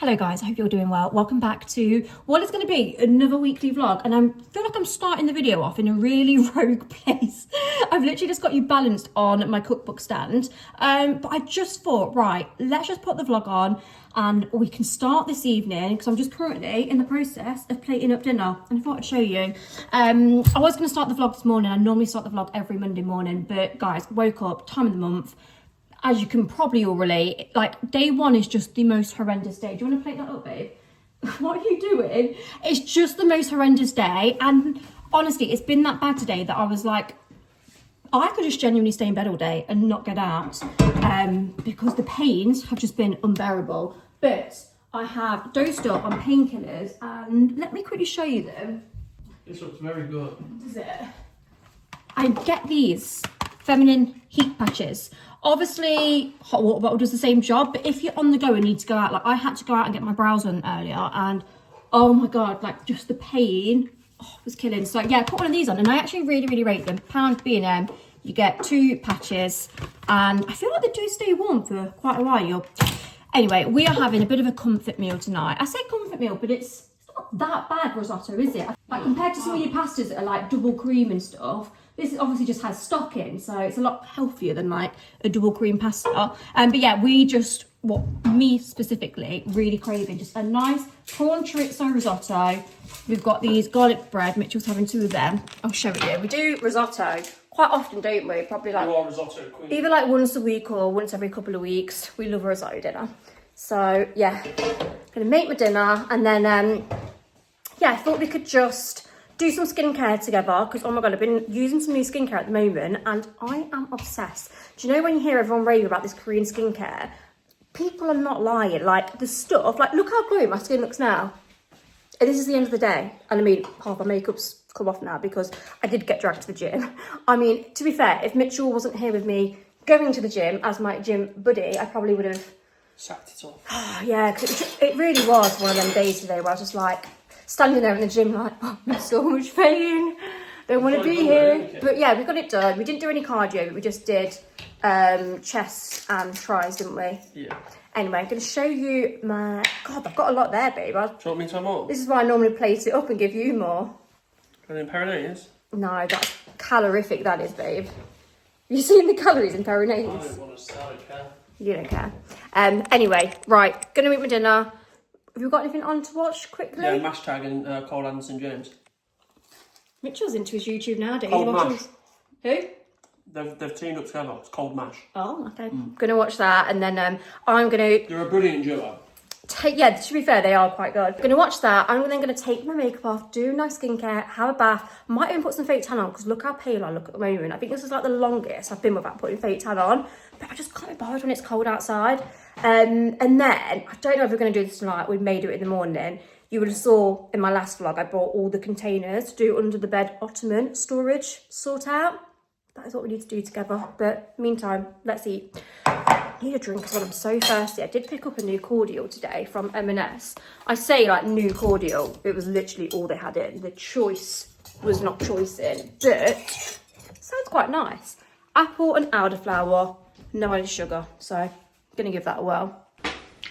Hello guys, I hope you're doing well. Welcome back to what is going to be another weekly vlog, and I feel like I'm starting the video off in a really rogue place. I've literally just got you balanced on my cookbook stand, but I just thought, right, let's just put the vlog on and we can start this evening because I'm just currently in the process of plating up dinner, and I thought I'd show you. I was going to start the vlog this morning. I normally start the vlog every Monday morning, but guys, woke up, time of the month. As you can probably all relate, like day one is just the most horrendous day. Do you want to plate that up, babe? What are you doing? It's just the most horrendous day. And honestly, it's been that bad today that I was like, I could just genuinely stay in bed all day and not get out because the pains have just been unbearable. But I have dosed up on painkillers, and let me quickly show you them. This looks very good. Does it? I get these feminine heat patches. Obviously, hot water bottle does the same job, but if you're on the go and need to go out, like I had to go out and get my brows done earlier, and oh my god, like just the pain was killing. So yeah, put one of these on, and I actually really rate them. Pound B&M, you get 2 patches, and I feel like they do stay warm for quite a while. Anyway, we are having a bit of a comfort meal tonight. I say comfort meal, but it's not that bad risotto, is it? Like compared to some of your pastas that are like double cream and stuff, this obviously just has stock in, so it's a lot healthier than like a double cream pasta. But yeah, we just, me specifically, really craving just a nice prawn chorizo risotto. We've got these garlic bread. Mitchell's having 2 of them. I'll show it you. We do risotto quite often, don't we? Probably like risotto queen. Either like once a week or once every couple of weeks. We love a risotto dinner. So yeah, gonna make my dinner, and then yeah, I thought we could just do some skincare together because, oh my god, I've been using some new skincare at the moment and I am obsessed. Do you know when you hear everyone rave about this Korean skincare, people are not lying. Like the stuff, like look how glowing my skin looks now. And this is the end of the day. And I mean, half my makeup's come off now because I did get dragged to the gym. I mean, to be fair, if Mitchell wasn't here with me going to the gym as my gym buddy, I probably would have sacked it off. Yeah, cause it really was one of them days today where I was just like, standing there in the gym like, oh, I'm in so much pain, don't want to be here. But yeah, we got it done. We didn't do any cardio, but we just did chest and tries, didn't we? Yeah. Anyway, I'm going to show you my... God, I've got a lot there, babe. Do you want me some more? This is why I normally plate it up and give you more. And in Pyrenees? No, that's calorific, that is, babe. You seen the calories in Pyrenees? I don't want to start a car. You don't care. Anyway, right, going to eat my dinner. Have you got anything on to watch quickly? Yeah, mash tag and Cole Anderson James. Mitchell's into his YouTube nowadays. Cold mash. Who? They've teamed up together. It's Cold Mash. Oh, okay. Gonna watch that, and then I'm gonna. They're a brilliant duo. Yeah, to be fair, they are quite good. Gonna watch that. I'm then gonna take my makeup off, do nice skincare, have a bath. Might even put some fake tan on because look how pale I look at the moment. I think this is like the longest I've been without putting fake tan on, but I just can't be bothered when it's cold outside. And then I don't know if we're gonna do this tonight. We may do it in the morning. You would have saw in my last vlog I bought all the containers to do under the bed ottoman storage sort out. That is what we need to do together. But meantime, let's eat. I need a drink as well. I'm so thirsty. I did pick up a new cordial today from M&S. I say like new cordial. It was literally all they had in. The choice was not choice in, but sounds quite nice. Apple and elderflower, no added sugar. So I'm gonna give that a whirl.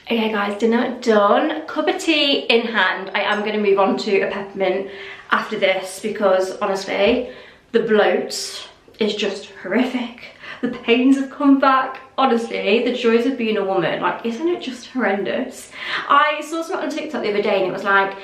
Okay guys, dinner done. Cup of tea in hand. I am gonna move on to a peppermint after this because honestly, the bloat is just horrific. The pains have come back. Honestly, the joys of being a woman, like, isn't it just horrendous? I saw something on TikTok the other day and it was like,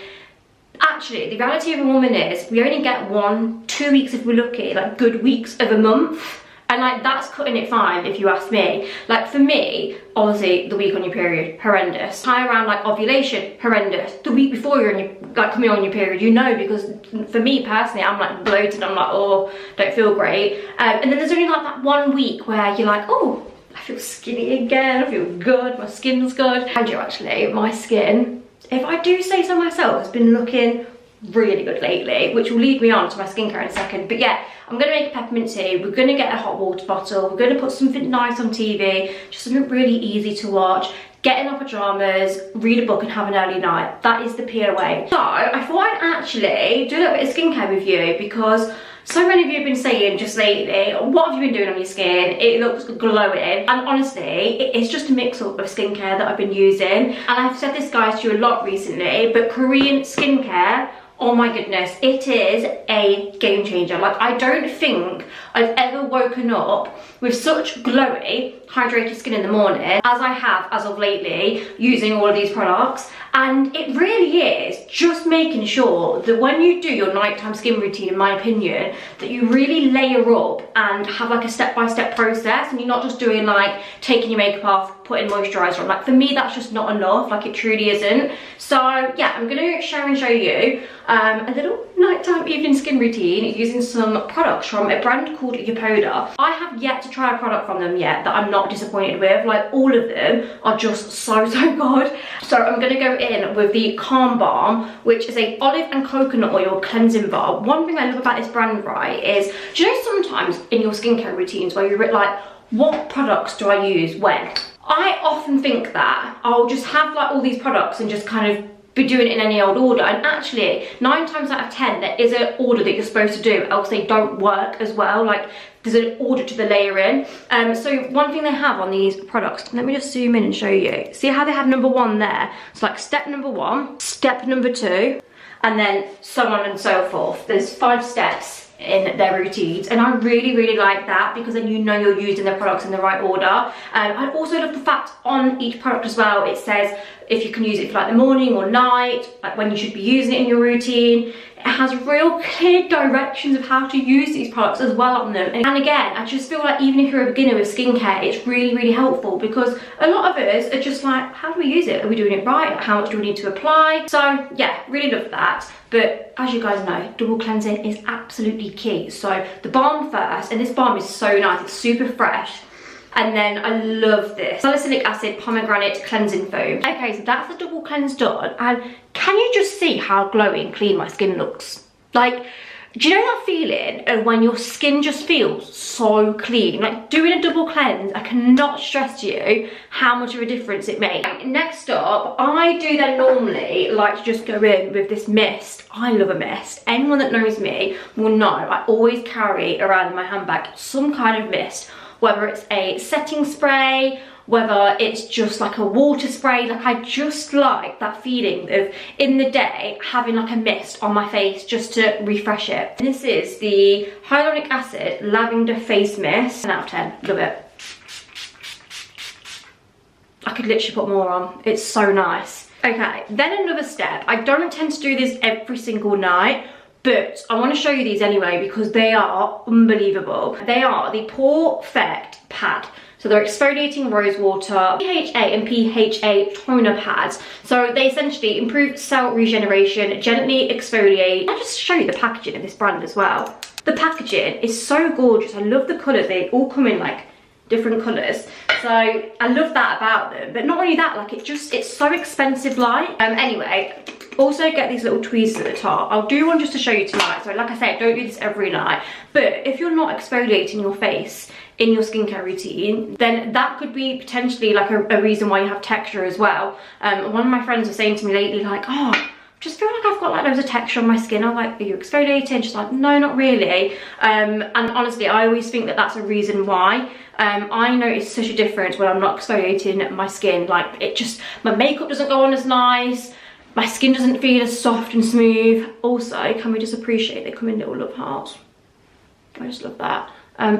actually, the reality of a woman is we only get 1-2 weeks if we're lucky, like good weeks of a month. And like, that's cutting it fine if you ask me. Like for me, obviously the week on your period, horrendous. Time around like ovulation, horrendous. The week before you're on your, like coming on your period, you know, because for me personally, I'm like bloated, I'm like, oh, don't feel great. And then there's only like that 1 week where you're like, oh, I feel skinny again, I feel good, my skin's good. And you actually, my skin, if I do say so myself, has been looking really good lately, which will lead me on to my skincare in a second. But yeah, I'm gonna make a peppermint tea. We're gonna get a hot water bottle. We're gonna put something nice on TV, just something really easy to watch. Get in our pajamas, read a book and have an early night. That is the POA. So I thought I'd actually do a little bit of skincare with you because So many of you have been saying just lately, what have you been doing on your skin? It looks glowing. And honestly, it's just a mix-up of skincare that I've been using. And I've said this, guys, to you a lot recently, but Korean skincare, oh my goodness, it is a game changer. Like, I don't think I've ever woken up with such glowy, hydrated skin in the morning as I have as of lately using all of these products. And it really is just making sure that when you do your nighttime skin routine, in my opinion, that you really layer up and have like a step-by-step process, and you're not just doing like taking your makeup off, putting moisturizer on. Like, for me, that's just not enough. Like, it truly isn't. So yeah, I'm gonna share and show you a little nighttime evening skin routine using some products from a brand called Yepoda. I have yet to try a product from them yet that I'm not disappointed with. Like, all of them are just so good. So I'm gonna go in with the Calm Balm, which is a olive and coconut oil cleansing bar. One thing I love about this brand, right, is, do you know sometimes in your skincare routines where you're a bit like, what products do I use when? I often think that I'll just have like all these products and just kind of be doing it in any old order, and actually 9 times out of 10 there is an order that you're supposed to do, else they don't work as well. Like, there's an order to the layering. So one thing they have on these products, let me just zoom in and show you. See how they have number 1 there? It's like step number 1, step number 2, and then so on and so forth. There's 5 steps in their routines, and I really like that, because then you know you're using the products in the right order. I also love the fact on each product as well, it says if you can use it for like the morning or night, like when you should be using it in your routine. It has real clear directions of how to use these products as well on them. And again, I just feel like even if you're a beginner with skincare, it's really helpful, because a lot of us are just like, how do we use it? Are we doing it right? How much do we need to apply? So yeah, really love that. But as you guys know, double cleansing is absolutely key. So the balm first, and this balm is so nice, it's super fresh. And then I love this salicylic acid pomegranate cleansing foam. Okay, so that's the double cleanse done, and can you just see how glowing clean my skin looks? Like, do you know that feeling of when your skin just feels so clean? Like, doing a double cleanse, I cannot stress to you how much of a difference it makes. Next up, I do then normally like to just go in with this mist. I love a mist. Anyone that knows me will know I always carry around in my handbag some kind of mist, whether it's a setting spray, whether it's just like a water spray. Like, I just like that feeling of, in the day, having like a mist on my face just to refresh it. This is the hyaluronic acid lavender face mist. 10 out of 10, love it. I could literally put more on, it's so nice. Okay, then another step. I don't tend to do this every single night, but I want to show you these anyway because they are unbelievable. They are the Pore Effect Pad. So they're exfoliating rose water, PHA and PHA toner pads. So they essentially improve cell regeneration, gently exfoliate. I'll just show you the packaging of this brand as well. The packaging is so gorgeous. I love the colours. They all come in like different colours. So I love that about them. But not only that, like it's so expensive like. Anyway, also get these little tweezers at the top. I'll do one just to show you tonight. So like I said, don't do this every night. But if you're not exfoliating your face in your skincare routine, then that could be potentially like a reason why you have texture as well. One of my friends was saying to me lately, like, oh, I just feel like I've got like loads of texture on my skin. I'm like, are you exfoliating? She's like, no, not really. And honestly, I always think that that's a reason why. I notice such a difference when I'm not exfoliating my skin. Like, it just, my makeup doesn't go on as nice. My skin doesn't feel as soft and smooth. Also, can we just appreciate they come in little love hearts? I just love that.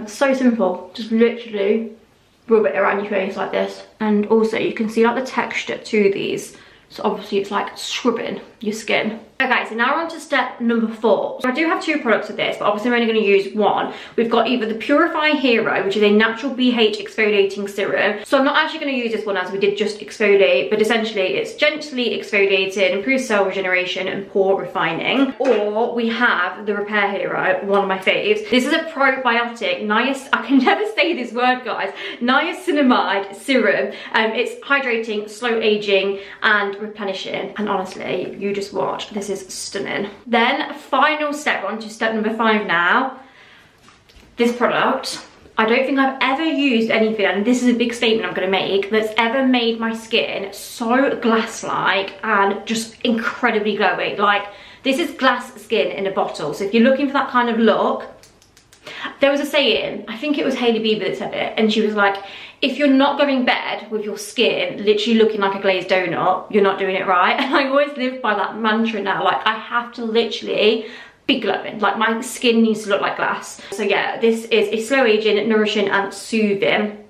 So simple, just literally rub it around your face like this. And also you can see like the texture to these. So obviously it's like scrubbing your skin. Okay, so now we're on to step number 4. So I do have 2 products of this, but obviously I'm only going to use one. We've got either the Purify Hero, which is a natural BH exfoliating serum. So I'm not actually going to use this one as we did just exfoliate, but essentially it's gently exfoliated, improves cell regeneration and pore refining. Or we have the Repair Hero, one of my faves. This is a probiotic, I can never say this word, guys, niacinamide serum. It's hydrating, slow aging and replenishing. And honestly, you just watch. This is stunning. Then final step, we're on to step number 5 now. This product, I don't think I've ever used anything, and this is a big statement I'm going to make, that's ever made my skin so glass-like and just incredibly glowy. Like, this is glass skin in a bottle. So if you're looking for that kind of look, There was a saying, I think it was Hailey Bieber that said it, and she was like, if you're not going to bed with your skin literally looking like a glazed donut, you're not doing it right. And I always live by that mantra now. Like, I have to literally be glowing. Like, my skin needs to look like glass. So yeah, this is slow aging, nourishing and soothing.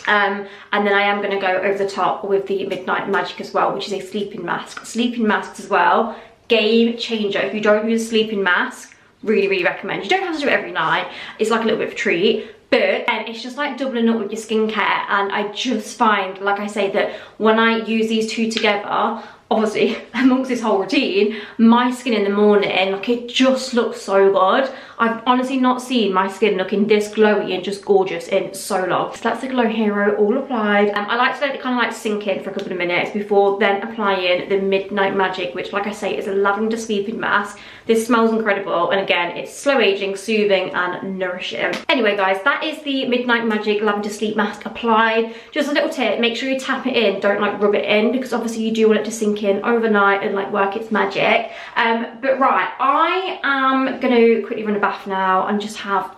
And then I am going to go over the top with the Midnight Magic as well, which is a sleeping mask. Sleeping masks as well, game changer. If you don't use a sleeping mask, really recommend. You don't have to do it every night. It's like a little bit of a treat, but it's just like doubling up with your skincare. And I just find, like I say, that when I use these two together, obviously amongst this whole routine, my skin in the morning, like, it just looks so good. I've honestly not seen my skin looking this glowy and just gorgeous in so long. So that's the Glow Hero all applied. I like to let it kind of like sink in for a couple of minutes before then applying the Midnight Magic, which, like I say, is a lavender sleeping mask. This smells incredible, and again, it's slow aging, soothing and nourishing. Anyway guys, that is the Midnight Magic lavender sleep mask applied. Just a little tip, make sure you tap it in, don't like rub it in, because obviously you do want it to sink in overnight and like work its magic. But right, I am gonna quickly run a bath now and just have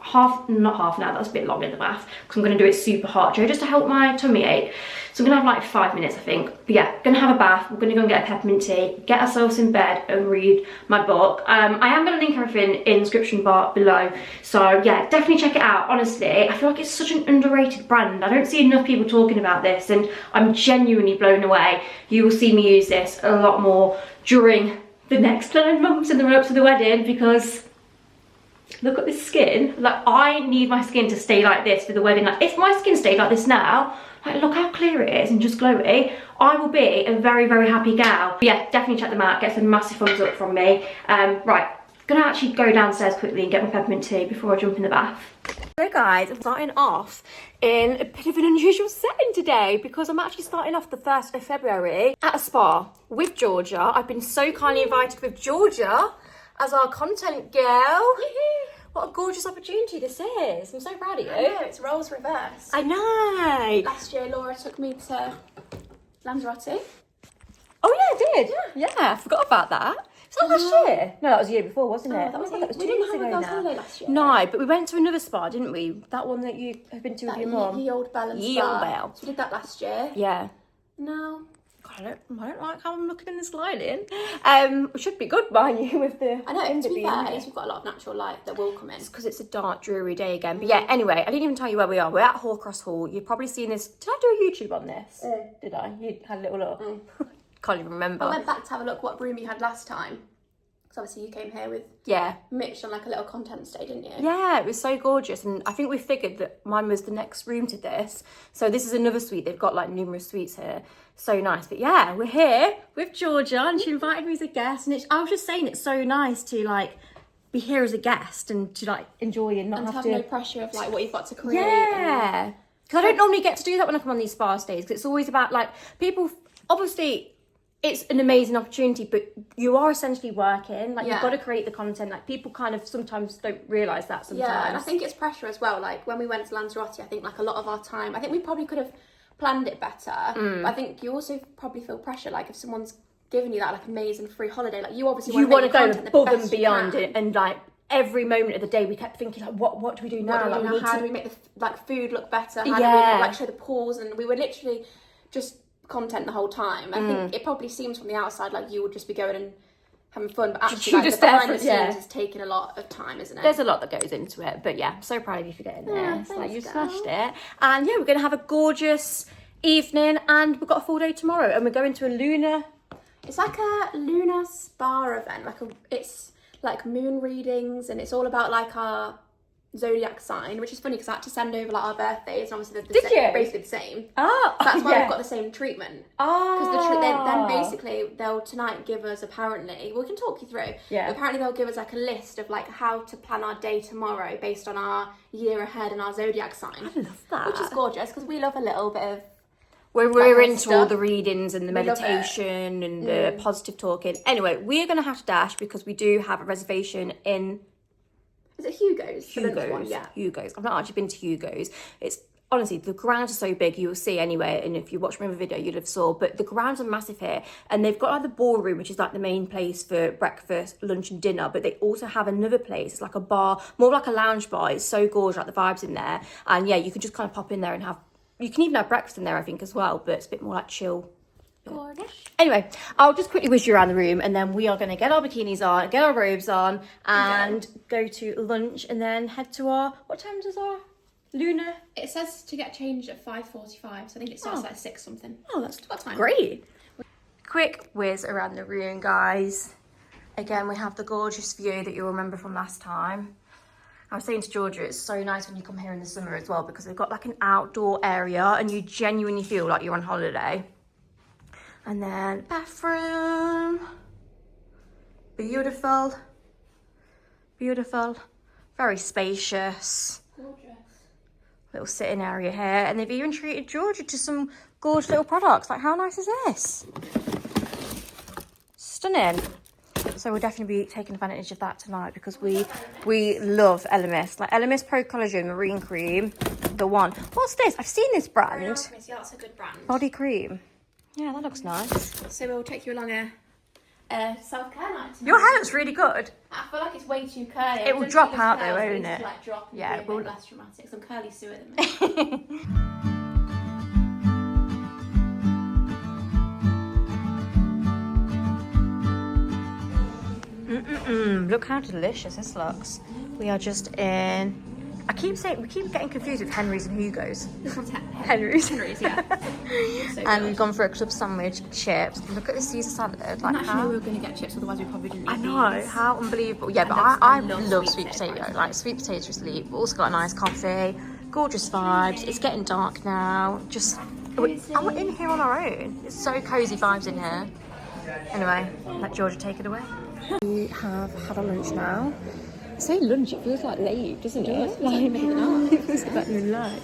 not half an hour, that's a bit long in the bath, because I'm gonna do it super hot, just to help my tummy ache. So I'm gonna have like 5 minutes, I think. But yeah, gonna have a bath, we're gonna go and get a peppermint tea, get ourselves in bed and read my book. I am gonna link everything in the description bar below. So yeah, definitely check it out. Honestly, I feel like it's such an underrated brand. I don't see enough people talking about this, and I'm genuinely blown away. You will see me use this a lot more during the next 9 months in the run up to the wedding, because look at this skin. Like, I need my skin to stay like this for the wedding. Like, if my skin stayed like this now, like, look how clear it is and just glowy, I will be a very happy gal. But yeah, definitely check them out, get some massive thumbs up from me. Right, gonna actually go downstairs quickly and get my peppermint tea before I jump in the bath. So guys, I'm starting off in a bit of an unusual setting today, because I'm actually starting off the 1st of February at a spa with Georgia. I've been so kindly invited with Georgia as our content girl. What a gorgeous opportunity this is. I'm so proud of you. I know, it's roles reversed. I know. Last year, Laura took me to Lanzarote. Oh yeah, I did. Yeah, I forgot about that. Was that last year? No, that was the year before, wasn't it? That was, that was 2 we didn't years have ago a girls' now. holiday last year. No, but we went to another spa, didn't we? That one that you have been to with your mum. Ye Old Bell and Ye Spa. Old Bell. So we did that last year. Yeah. No. God, I don't like how I'm looking in this lighting. It should be good, mind you, with the... I know, to be being fair, there. at least we've got a lot of natural light that will come in. It's because it's a dark, dreary day again. But yeah, anyway, I didn't even tell you where we are. We're at Horcross Hall. You've probably seen this. Did I do a YouTube on this? Did I? You had a little look. Can't even remember. I went back to have a look what room you had last time. Because obviously you came here with Mitch on like a little content stay, didn't you? Yeah, it was so gorgeous. And I think we figured that mine was the next room to this. So this is another suite. They've got like numerous suites here. So nice. But yeah, we're here with Georgia and she invited me as a guest. And I was just saying, it's so nice to like be here as a guest and to like enjoy and not And have no pressure of like what you've got to create. Yeah. Because I don't normally get to do that when I come on these spa stays. Because it's always about like people, obviously, it's an amazing opportunity, but you are essentially working. Like, you've got to create the content. Like, people kind of sometimes don't realise that sometimes. Yeah, and I think it's pressure as well. Like, when we went to Lanzarote, I think like a lot of our time, I think we probably could have planned it better. But I think you also probably feel pressure. Like, if someone's giving you that like amazing free holiday, like you obviously want to go above and beyond it. And like, every moment of the day we kept thinking like, what do we do now? How do we make the like food look better? How do we like show the pores? And we were literally just content the whole time. I think it probably seems from the outside like you would just be going and having fun, but actually like, just the behind the scenes is taking a lot of time, isn't it? There's a lot that goes into it, but yeah, I'm so proud of you for getting there. Yeah, It's like you thanks, smashed it. And yeah, we're gonna have a gorgeous evening and we've got a full day tomorrow and we're going to a lunar. It's like a lunar spa event. It's like moon readings and it's all about like our zodiac sign, which is funny because I had to send over like our birthdays and obviously they're basically the same. Oh, so that's why we've got the same treatment. Oh, because then basically they'll tonight give us apparently, we can talk you through. Yeah. Apparently they'll give us like a list of like how to plan our day tomorrow based on our year ahead and our zodiac sign. I love that. Which is gorgeous because we love a little bit of. We're into all the readings and the meditation and the positive talking. Anyway, we're going to have to dash because we do have a reservation in... Is it Hugo's? Hugo's. Hugo's. I've not actually been to Hugo's. It's honestly, the grounds are so big, you'll see anyway, and if you watch my other video, you'd have saw, but the grounds are massive here, and they've got like the ballroom, which is like the main place for breakfast, lunch and dinner, but they also have another place, it's like a bar, more like a lounge bar. It's so gorgeous, like the vibes in there, and yeah, you can just kind of pop in there and have, you can even have breakfast in there, I think, as well, but it's a bit more like chill. Gorgeous. Anyway, I'll just quickly whiz you around the room, and then we are going to get our bikinis on, get our robes on, and go to lunch, and then head to our, what time does our Luna? It says to get changed at 5:45, so I think it starts at 6 something. Oh, that's got time. Great. Quick whiz around the room, guys. Again, we have the gorgeous view that you'll remember from last time. I was saying to Georgia, it's so nice when you come here in the summer as well, because they've got like an outdoor area and you genuinely feel like you're on holiday. And then bathroom. Beautiful. Beautiful. Very spacious. Gorgeous. Little sitting area here, and they've even treated Georgia to some gorgeous little products. Like, how nice is this? Stunning. So we'll definitely be taking advantage of that tonight, because we love LMS. Like LMS Pro Collagen Marine Cream, the one. What's this? I've seen this brand. Yeah, that's a good brand. Body cream. Yeah, that looks nice. So we'll take you along a self-care night tonight. Your hair looks really good. I feel like it's way too curly. It will drop out though, won't it? Like drop and Yeah, be it a will. bit less dramatic. Some curly Sue at the minute. Look how delicious this looks. We are just in, we keep getting confused with Henry's and Hugo's. This one's Henry's. Henry's, yeah. So And we've good. gone for a club sandwich, chips. Look at the Caesar salad. Like, Naturally, how? we were going to get chips, otherwise we probably didn't eat I know, these. how unbelievable. Yeah, but I love sweet potato. Like, sweet potato sleep. We've also got a nice coffee, gorgeous vibes. It's getting dark now. Just, we're in here on our own. It's so cozy vibes in here. Anyway, let Georgia take it away. We have had our lunch now. Say lunch, it feels like late, doesn't it? It feels like midnight.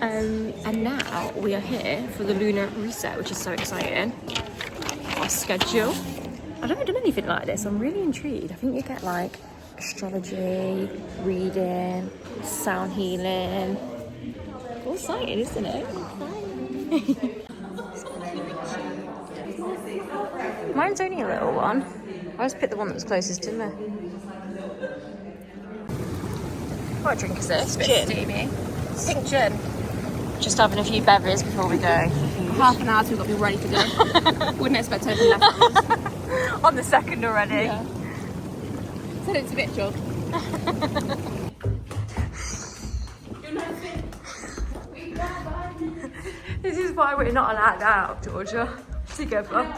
And now we are here for the lunar reset, which is so exciting. Our schedule. I've never done anything like this. I'm really intrigued. I think you get like astrology, reading, sound healing. All exciting, isn't it? Mine's only a little one. I just picked the one that was closest to me. What drink is this? Gin. Steamy. Pink gin. Just having a few beverages before we go. Half an hour, so we've got to be ready to go. Wouldn't expect anything left. On the second already. Yeah. Said it's a bit jog. This is why we're not allowed out, Georgia. Together.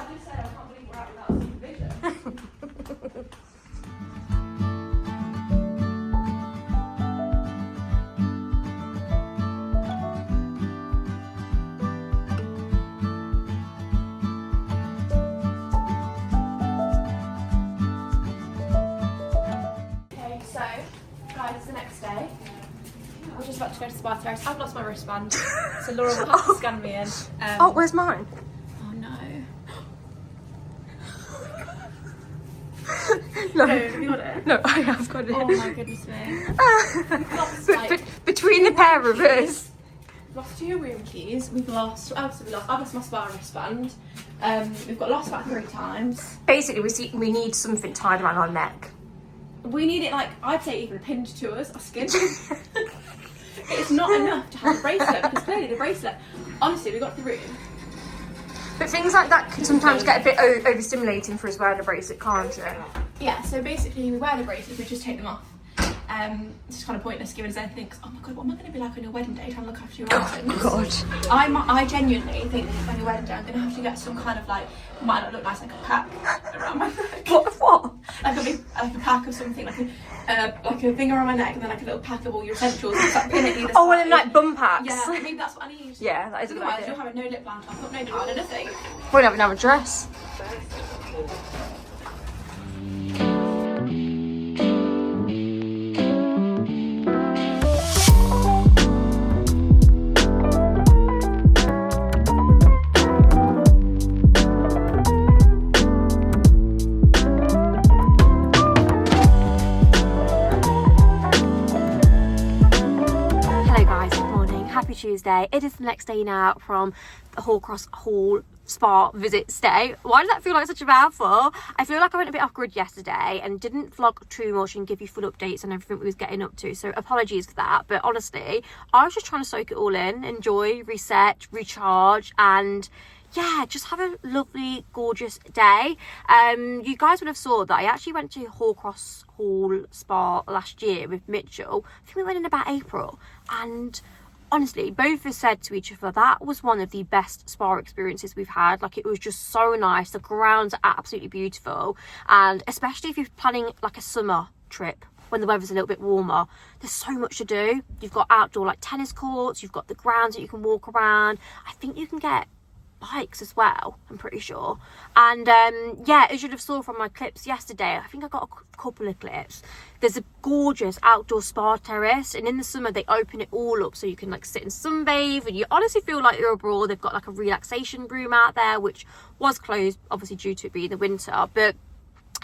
Okay, so, guys, it's the next day. We're just about to go to Spa Terrace. I've lost my wristband, so Laura will have to scan me in. Oh, where's mine? Oh no. No. No, have you got it? No, I have got it. Oh my goodness me. Lost, like, Between the pair of us. lost 2 room keys. We've lost, what else have we lost? I've lost my Spa wristband. We've got lost about 3 times. Basically, we need something tied around our neck. We need it, like, I'd say even pinned to us, our skin. It's not enough to have a bracelet, because clearly the bracelet, honestly, we got through. But things like that can sometimes get a bit overstimulating for us wearing a bracelet, can't it? Yeah, so basically we wear the bracelets, we just take them off. It's just kind of pointless giving us anything, because, oh my god, what am I going to be like on your wedding day trying to look after your items? God. I genuinely think on your wedding day I'm going to have to get some kind of, like, might not look nice, like a pack around my neck. What? Like a pack of something, like a thing around my neck, and then like a little pack of all your essentials. It's like pin it either Oh, side. and then like bum packs. Yeah, I think that's what I need. Yeah, that is a good Otherwise, idea. you'll have no lip balm top, no powder, nothing. Won't have another dress. Tuesday. It is the next day now from the Hallcross Hall spa visit stay. Why does that feel like such a mouthful? I feel like I went a bit off grid yesterday and didn't vlog too much and give you full updates on everything we was getting up to, so apologies for that. But honestly, I was just trying to soak it all in, enjoy, reset, recharge, and yeah, just have a lovely, gorgeous day. You guys would have saw that I actually went to Hallcross Hall Spa last year with Mitchell. I think we went in about April, and honestly, both of us said to each other that was one of the best spa experiences we've had. Like, it was just so nice. The grounds are absolutely beautiful, and especially if you're planning like a summer trip when the weather's a little bit warmer, there's so much to do. You've got outdoor like tennis courts, you've got the grounds that you can walk around. I think you can get bikes as well, I'm pretty sure. And yeah, as you'd have saw from my clips yesterday, I think I got a couple of clips, there's a gorgeous outdoor spa terrace, and in the summer they open it all up so you can like sit and sunbathe, and you honestly feel like you're abroad. They've got like a relaxation room out there, which was closed obviously due to it being the winter, but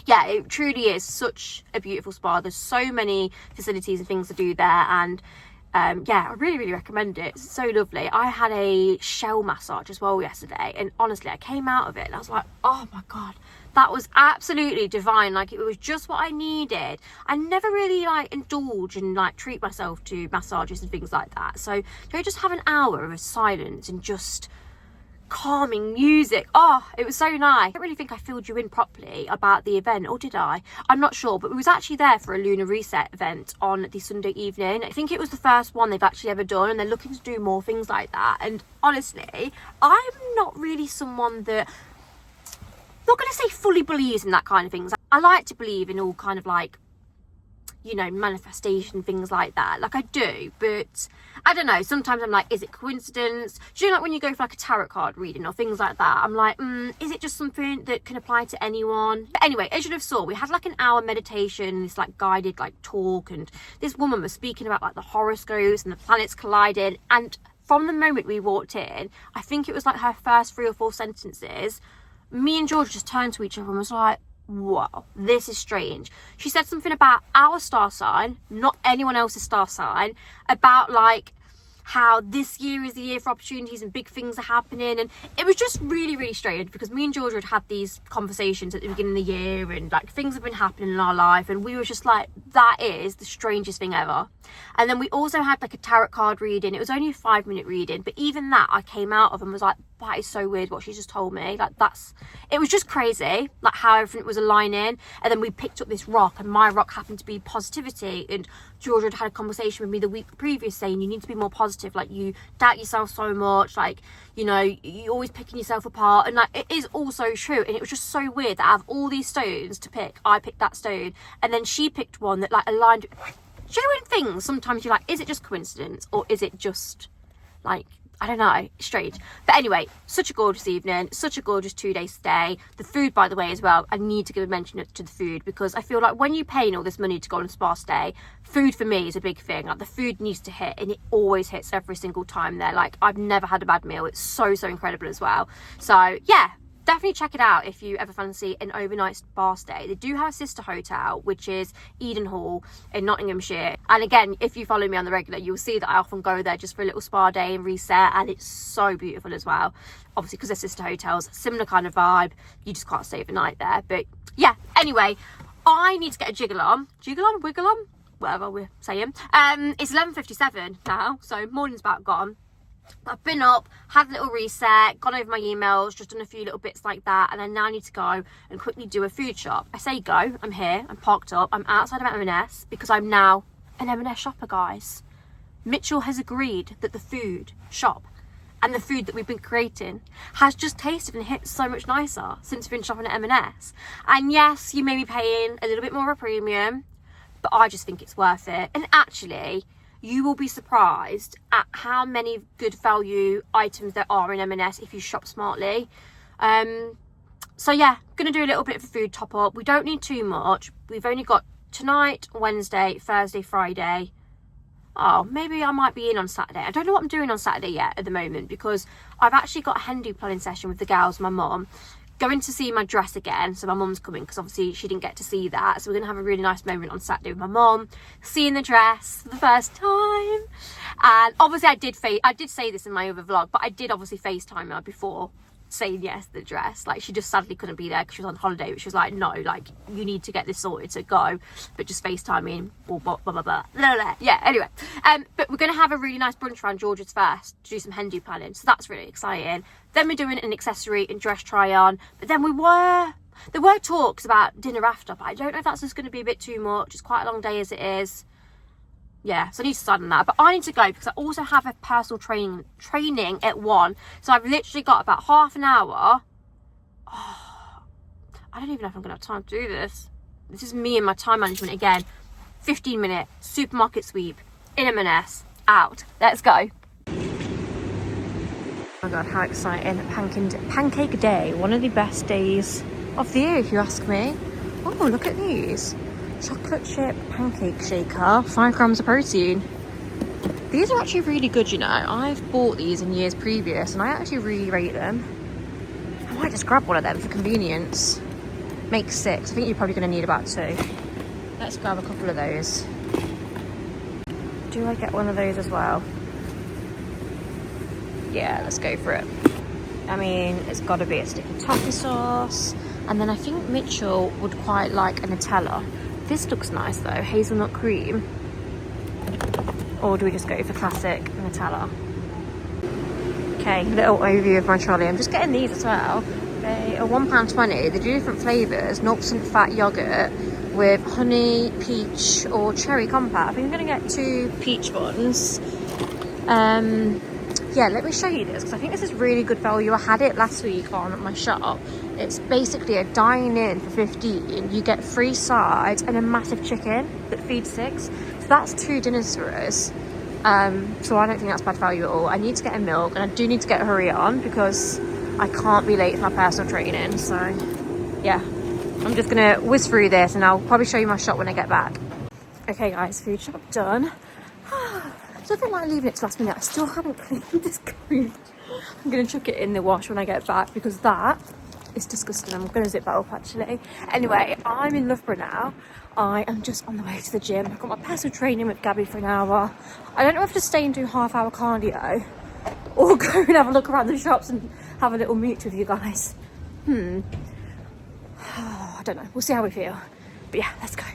yeah, it truly is such a beautiful spa. There's so many facilities and things to do there, and yeah, I really recommend it. It's so lovely. I had a shell massage as well yesterday, and honestly I came out of it and I was like, oh my god, that was absolutely divine. Like, it was just what I needed. I never really like indulge and like treat myself to massages and things like that, so to just have an hour of silence and just calming music, oh, it was so nice. I don't really think I filled you in properly about the event, or did I? I'm not sure, but we was actually there for a lunar reset event on the Sunday evening. I think it was the first one they've actually ever done, and they're looking to do more things like that. And honestly, I'm not really someone that, not going to say fully believes in that kind of things. I like to believe in all kind of like, you know, manifestation, things like that. Like, I do, but I don't know, sometimes I'm like, is it coincidence? Do you know, like when you go for like a tarot card reading or things like that, I'm like, is it just something that can apply to anyone? But anyway, as you have saw, we had like an hour meditation, this like guided like talk, and this woman was speaking about like the horoscopes and the planets colliding, and from the moment we walked in, I think it was like her first 3 or 4 sentences, me and George just turned to each other and was like, whoa, this is strange. She said something about our star sign, not anyone else's star sign, about like how this year is the year for opportunities and big things are happening. And it was just really strange, because me and Georgia had had these conversations at the beginning of the year, and like things have been happening in our life, and we were just like, that is the strangest thing ever. And then we also had like a tarot card reading. It was only a 5-minute reading, but even that I came out of and was like, that is so weird what she just told me. Like, it was just crazy, like how everything was aligning. And then we picked up this rock, and my rock happened to be positivity, and Georgia had a conversation with me the week previous saying, you need to be more positive, like you doubt yourself so much, like, you know, you're always picking yourself apart. And like, it is also true. And it was just so weird that out of all these stones to pick, I picked that stone, and then she picked one that like aligned. Genuine things, sometimes you're like, is it just coincidence, or is it just like, I don't know, strange. But anyway, such a gorgeous evening, such a gorgeous 2-day stay. The food, by the way, as well, I need to give a mention to the food, because I feel like when you're paying all this money to go on a spa stay, food for me is a big thing. Like, the food needs to hit, and it always hits every single time there. Like, I've never had a bad meal. It's so incredible as well. So yeah, definitely check it out if you ever fancy an overnight spa stay. They do have a sister hotel, which is Eden Hall in Nottinghamshire. And again, if you follow me on the regular, you'll see that I often go there just for a little spa day and reset, and it's so beautiful as well. Obviously, because they're sister hotels, similar kind of vibe. You just can't stay overnight there. But yeah, anyway, I need to get a wiggle on, whatever we're saying. It's 11:57 now, so morning's about gone. I've been up, had a little reset, gone over my emails, just done a few little bits like that, and I now need to go and quickly do a food shop. I say go, I'm here, I'm parked up, I'm outside of M&S, because I'm now an M&S shopper, guys. Mitchell has agreed that the food shop and the food that we've been creating has just tasted and hit so much nicer since we've been shopping at M&S. And yes, you may be paying a little bit more of a premium, but I just think it's worth it. And actually, you will be surprised at how many good value items there are in M&S if you shop smartly. So yeah, gonna do a little bit of a food top up. We don't need too much. We've only got tonight, Wednesday, Thursday, Friday. Oh, maybe I might be in on Saturday. I don't know what I'm doing on Saturday yet at the moment, because I've actually got a hen do planning session with the girls, my mum. going to see my dress again. So my mum's coming because obviously she didn't get to see that. So we're going to have a really nice moment on Saturday with my mum, seeing the dress for the first time. And obviously I did say this in my other vlog, but I did obviously FaceTime her before saying yes to the dress. Like, she just sadly couldn't be there because she was on holiday, but she was like, no, like, you need to get this sorted, so go, but just FaceTiming, blah blah blah blah blah, blah, blah. Yeah, anyway, but we're gonna have a really nice brunch around George's first to do some hen do planning, so that's really exciting. Then we're doing an accessory and dress try on, but then there were talks about dinner after, but I don't know if that's just going to be a bit too much. It's quite a long day as it is. Yeah, so I need to decide on that. But I need to go because I also have a personal training at 1. So I've literally got about half an hour. Oh, I don't even know if I'm going to have time to do this. This is me and my time management again. 15-minute supermarket sweep in M&S. Out. Let's go. Oh my God, how exciting. Pancake day. One of the best days of the year, if you ask me. Oh, look at these. Chocolate chip pancake shaker, 5 grams of protein. These are actually really good, you know. I've bought these in years previous and I actually really rate them. I might just grab one of them for convenience. Make 6. I think you're probably going to need about 2. Let's grab a couple of those. Do I get one of those as well? Yeah, let's go for it. I mean, it's got to be a sticky toffee sauce. And then I think Mitchell would quite like a Nutella. This looks nice though, hazelnut cream. Or do we just go for classic Nutella? Okay, little overview of my trolley. I'm just getting these as well. They are £1.20. They do different flavours. 0% fat yoghurt with honey, peach or cherry compat. I think I'm going to get 2 peach ones. Yeah, let me show you this because I think this is really good value. I had it last week on my shop. It's basically a dine-in for 15. You get 3 sides and a massive chicken that feeds 6. So that's 2 dinners for us. So I don't think that's bad value at all. I need to get a milk and I do need to get a hurry on because I can't be late for my personal training. So yeah, I'm just gonna whiz through this and I'll probably show you my shop when I get back. Okay guys, food shop done. So I don't like leaving it to last minute. I still haven't cleaned this cream. I'm going to chuck it in the wash when I get back because that is disgusting. I'm going to zip that up actually. Anyway, I'm in Loughborough now. I am just on the way to the gym. I've got my personal training with Gabby for an hour. I don't know if to stay and do half-hour cardio or go and have a look around the shops and have a little meet with you guys. I don't know. We'll see how we feel. But yeah, let's go.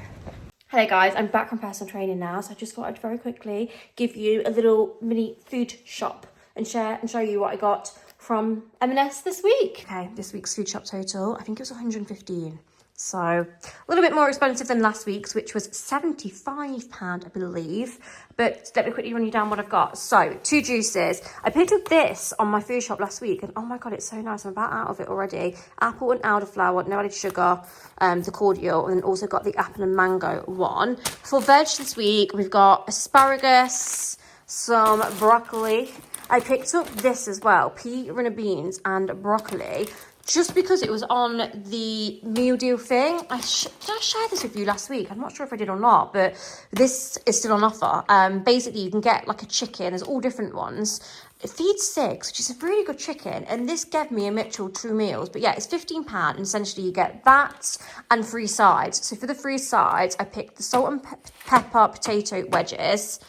Hello guys, I'm back from personal training now, so I just thought I'd very quickly give you a little mini food shop and share and show you what I got from M&S this week. Okay, this week's food shop total, I think it was 115. So a little bit more expensive than last week's, which was £75, I believe. But let me quickly run you down what I've got. So 2 juices. I picked up this on my food shop last week and oh my God, it's so nice. I'm about out of it already. Apple and elderflower, no added sugar, the cordial, and then also got the apple and mango one. For veg this week, we've got asparagus, some broccoli. I picked up this as well, pea, runner beans and broccoli. Just because it was on the meal deal thing. Did I share this with you last week? I'm not sure if I did or not, but this is still on offer. Basically, you can get like a chicken. There's all different ones. It feeds 6, which is a really good chicken. And this gave me and Mitchell 2 meals. But yeah, it's £15. And essentially, you get that and 3 sides. So for the 3 sides, I picked the salt and pepper potato wedges.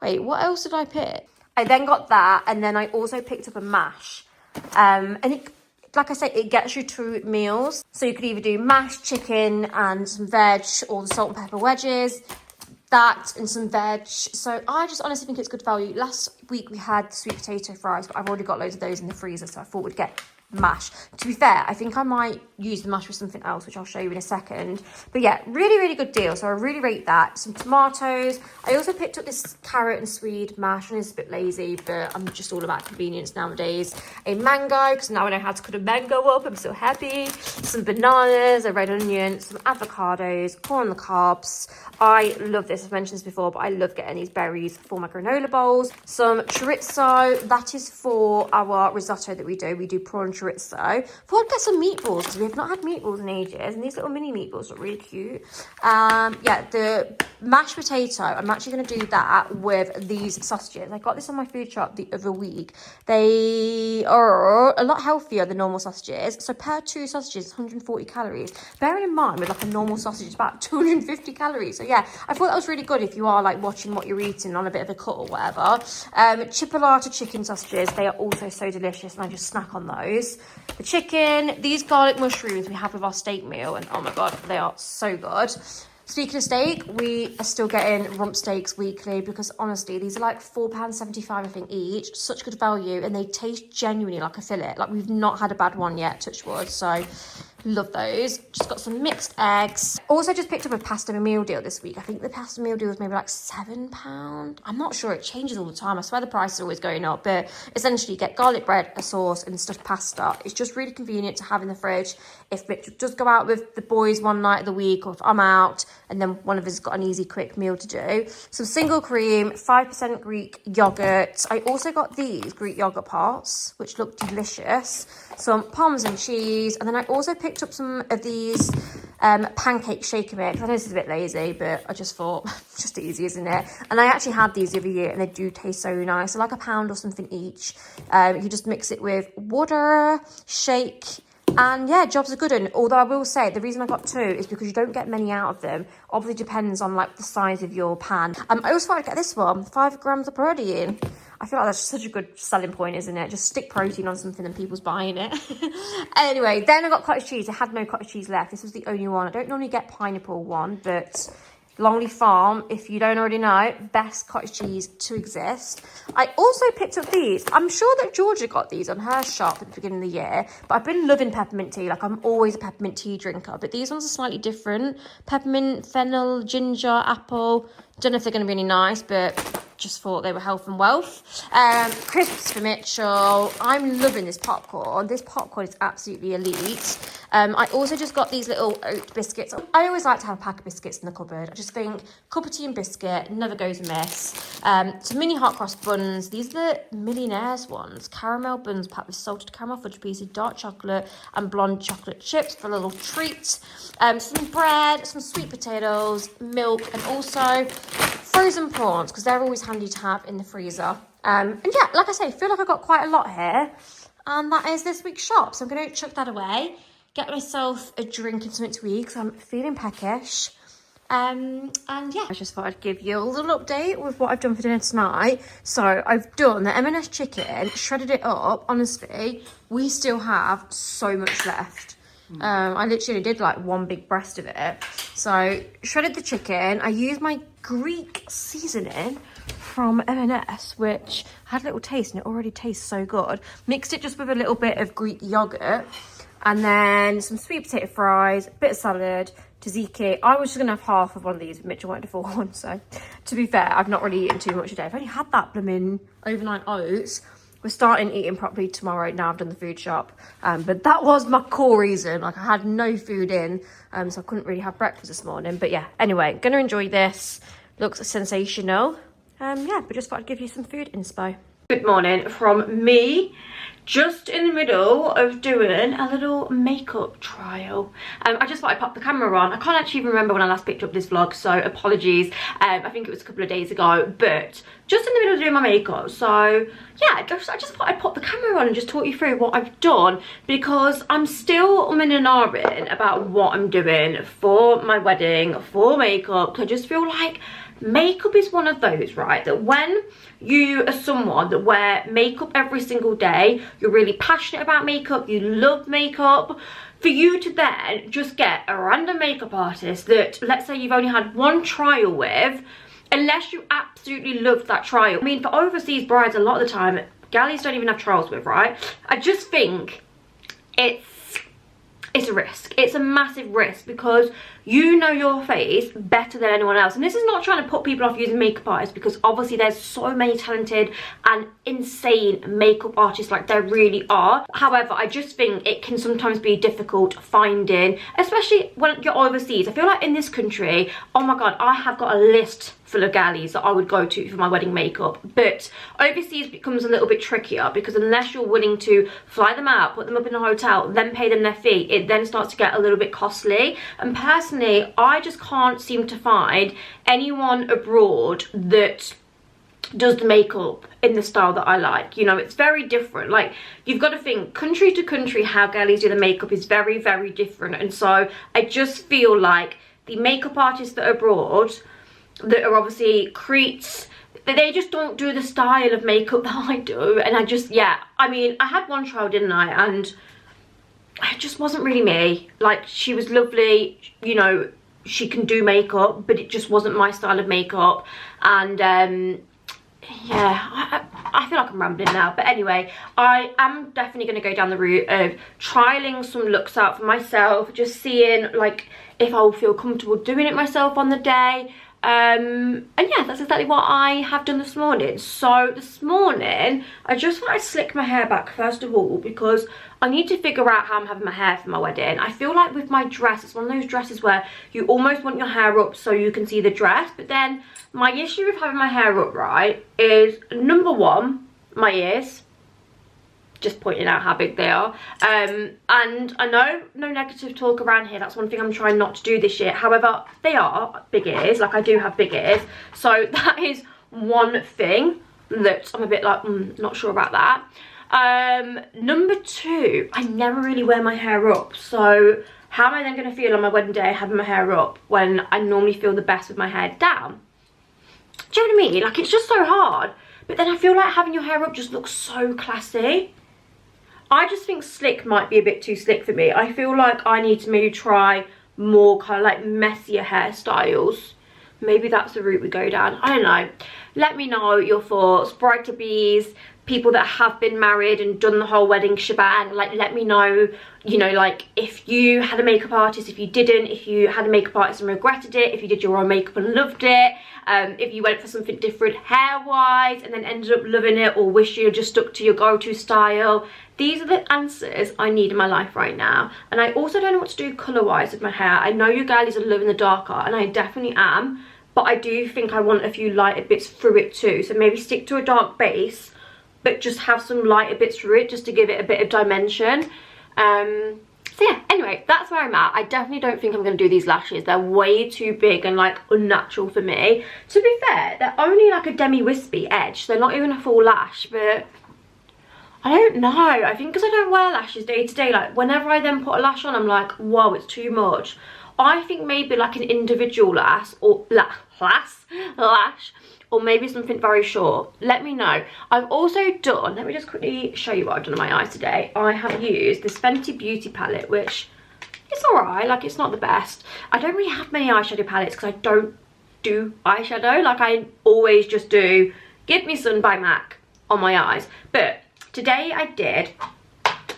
Wait, what else did I pick? I then got that. And then I also picked up a mash. And it... Like I say, it gets you 2 meals. So you could either do mashed chicken and some veg or the salt and pepper wedges, that and some veg. So I just honestly think it's good value. Last week we had sweet potato fries, but I've already got loads of those in the freezer, so I thought we'd get mash. To be fair, I think I might use the mash with something else, which I'll show you in a second. But yeah, really, really good deal. So I really rate that. Some tomatoes. I also picked up this carrot and swede mash, and it's a bit lazy, but I'm just all about convenience nowadays. A mango, because now I know how to cut a mango up. I'm so happy. Some bananas, a red onion, some avocados, corn on the cobs. I love this. I've mentioned this before, but I love getting these berries for my granola bowls. Some chorizo. That is for our risotto that we do. We do prawn chorizo. Thought I'd get some meatballs because we have not had meatballs in ages, and these little mini meatballs look really cute. Yeah, the mashed potato, I'm actually going to do that with these sausages. I got this on my food shop the other week. They are a lot healthier than normal sausages. So per 2 sausages, 140 calories. Bearing in mind with like a normal sausage, it's about 250 calories. So yeah, I thought that was really good if you are like watching what you're eating on a bit of a cut or whatever. Chipolata chicken sausages, they are also so delicious, and I just snack on those. The chicken, these garlic mushrooms we have with our steak meal, and oh my god, they are so good. Speaking of steak, we are still getting rump steaks weekly because honestly, these are like £4.75 I think each. Such good value, and they taste genuinely like a fillet. Like we've not had a bad one yet, touch wood. So love those. Just got some mixed eggs. Also just picked up a pasta meal deal this week. I think the pasta meal deal was maybe like £7. I'm not sure, it changes all the time. I swear the price is always going up, but essentially you get garlic bread, a sauce and stuffed pasta. It's just really convenient to have in the fridge if Mitch does go out with the boys one night of the week, or if I'm out and then one of us has got an easy quick meal to do. Some single cream, 5% Greek yogurt. I also got these Greek yogurt pots, which look delicious. Some Parmesan cheese, and then I also picked up some of these pancake shaker mix. I know this is a bit lazy, but I just thought, just easy, isn't it? And I actually had these the other year, and they do taste so nice. So like £1 or something each. You just mix it with water, shake, and yeah, jobs are good. And although I will say the reason I got 2 is because you don't get many out of them. Obviously depends on like the size of your pan. I also thought I'd get this one, 5 grams of protein. I feel like that's such a good selling point, isn't it? Just stick protein on something and people's buying it. Anyway, then I got cottage cheese. I had no cottage cheese left. This was the only one. I don't normally get pineapple one, but Longleaf Farm, if you don't already know, best cottage cheese to exist. I also picked up these. I'm sure that Georgia got these on her shop at the beginning of the year, but I've been loving peppermint tea. Like, I'm always a peppermint tea drinker, but these ones are slightly different. Peppermint, fennel, ginger, apple. Don't know if they're going to be any nice, but just thought they were health and wealth. Crisps for Mitchell. I'm loving this popcorn. This popcorn is absolutely elite. I also just got these little oat biscuits. I always like to have a pack of biscuits in the cupboard. I just think cup of tea and biscuit never goes amiss. Some mini hot cross buns. These are the Millionaires ones. Caramel buns packed with salted caramel fudge pieces, dark chocolate and blonde chocolate chips for a little treat. Some bread, some sweet potatoes, milk, and also frozen prawns, because they're always handy to have in the freezer. And yeah, like I say, I feel like I got quite a lot here, and that is this week's shop. So I'm going to chuck that away, get myself a drink and something to eat because I'm feeling peckish. And yeah, I just thought I'd give you a little update with what I've done for dinner tonight. So I've done the M&S chicken, shredded it up. Honestly, we still have so much left. I literally did like one big breast of it. So shredded the chicken. I used my Greek seasoning from M&S, which had a little taste and it already tastes so good. Mixed it just with a little bit of Greek yogurt, and then some sweet potato fries, a bit of salad, tzatziki. I was just gonna have half of one of these, but Mitchell wanted a full one. So to be fair, I've not really eaten too much today. I've only had that blooming overnight oats. We're starting eating properly tomorrow. Now I've done the food shop. But that was my core reason. Like, I had no food in, so I couldn't really have breakfast this morning. But yeah, anyway, gonna enjoy this. Looks sensational. Yeah, but just thought I'd give you some food inspo. Good morning from me. Just in the middle of doing a little makeup trial. I just thought I'd pop the camera on. I can't actually remember when I last picked up this vlog, so apologies. I think it was a couple of days ago, but just in the middle of doing my makeup. So yeah, I just thought I'd pop the camera on and just talk you through what I've done, because I'm still umming and ahhing about what I'm doing for my wedding, for makeup. I just feel like makeup is one of those, right, that when you are someone that wear makeup every single day, you're really passionate about makeup, you love makeup, for you to then just get a random makeup artist that, let's say you've only had one trial with, unless you absolutely love that trial. I mean, for overseas brides, a lot of the time, galleys don't even have trials with, right? I just think it's a risk. It's a massive risk, because you know your face better than anyone else. And this is not trying to put people off using makeup artists, because obviously there's so many talented and insane makeup artists, like there really are. However, I just think it can sometimes be difficult finding, especially when you're overseas. I feel like in this country, oh my god, I have got a list full of galleys that I would go to for my wedding makeup. But overseas becomes a little bit trickier, because unless you're willing to fly them out, put them up in a hotel, then pay them their fee, it then starts to get a little bit costly. And personally, I just can't seem to find anyone abroad that does the makeup in the style that I like. You know, it's very different. Like, you've got to think, country to country, how girlies do the makeup is very, very different. And so I just feel like the makeup artists that are abroad, that are obviously Cretes, they just don't do the style of makeup that I do. And I just, yeah, I mean, I had one trial, didn't I? And it just wasn't really me. Like, she was lovely, you know, she can do makeup, but it just wasn't my style of makeup. And yeah, I feel like I'm rambling now, but anyway, I am definitely going to go down the route of trialing some looks out for myself, just seeing like if I'll feel comfortable doing it myself on the day. And yeah, that's exactly what I have done this morning. So this morning I just thought I'd slick my hair back first of all, because I need to figure out how I'm having my hair for my wedding. I feel like with my dress, it's one of those dresses where you almost want your hair up so you can see the dress, but then my issue with having my hair up, right, is number one, my ears. Just pointing out how big they are. And I know no negative talk around here. That's one thing I'm trying not to do this year. However, they are big ears. Like, I do have big ears. So that is one thing that I'm a bit like, not sure about that. Number two, I never really wear my hair up. So how am I then going to feel on my wedding day having my hair up when I normally feel the best with my hair down? Do you know what I mean? Like, it's just so hard. But then I feel like having your hair up just looks so classy. I just think slick might be a bit too slick for me. I feel like I need to maybe try more kind of like messier hairstyles. Maybe that's the route we go down. I don't know. Let me know your thoughts. Bride-to-bees, people that have been married and done the whole wedding shebang. Like, let me know, you know, like if you had a makeup artist, if you didn't, if you had a makeup artist and regretted it, if you did your own makeup and loved it, if you went for something different hair-wise and then ended up loving it, or wish you just stuck to your go-to style. These are the answers I need in my life right now. And I also don't know what to do colour-wise with my hair. I know you girlies are loving the darker, and I definitely am, but I do think I want a few lighter bits through it too. So maybe stick to a dark base, but just have some lighter bits through it, just to give it a bit of dimension. So yeah, anyway, that's where I'm at. I definitely don't think I'm going to do these lashes. They're way too big and like unnatural for me. To be fair, they're only like a demi-wispy edge. They're not even a full lash, but I don't know. I think because I don't wear lashes day to day, like whenever I then put a lash on, I'm like, whoa, it's too much. I think maybe like an individual lash, or lash, or maybe something very short. Let me know. I've also done, let me just quickly show you what I've done on my eyes today. I have used this Fenty Beauty palette, which is alright, like it's not the best. I don't really have many eyeshadow palettes because I don't do eyeshadow. Like, I always just do Give Me Sun by MAC on my eyes. But today I did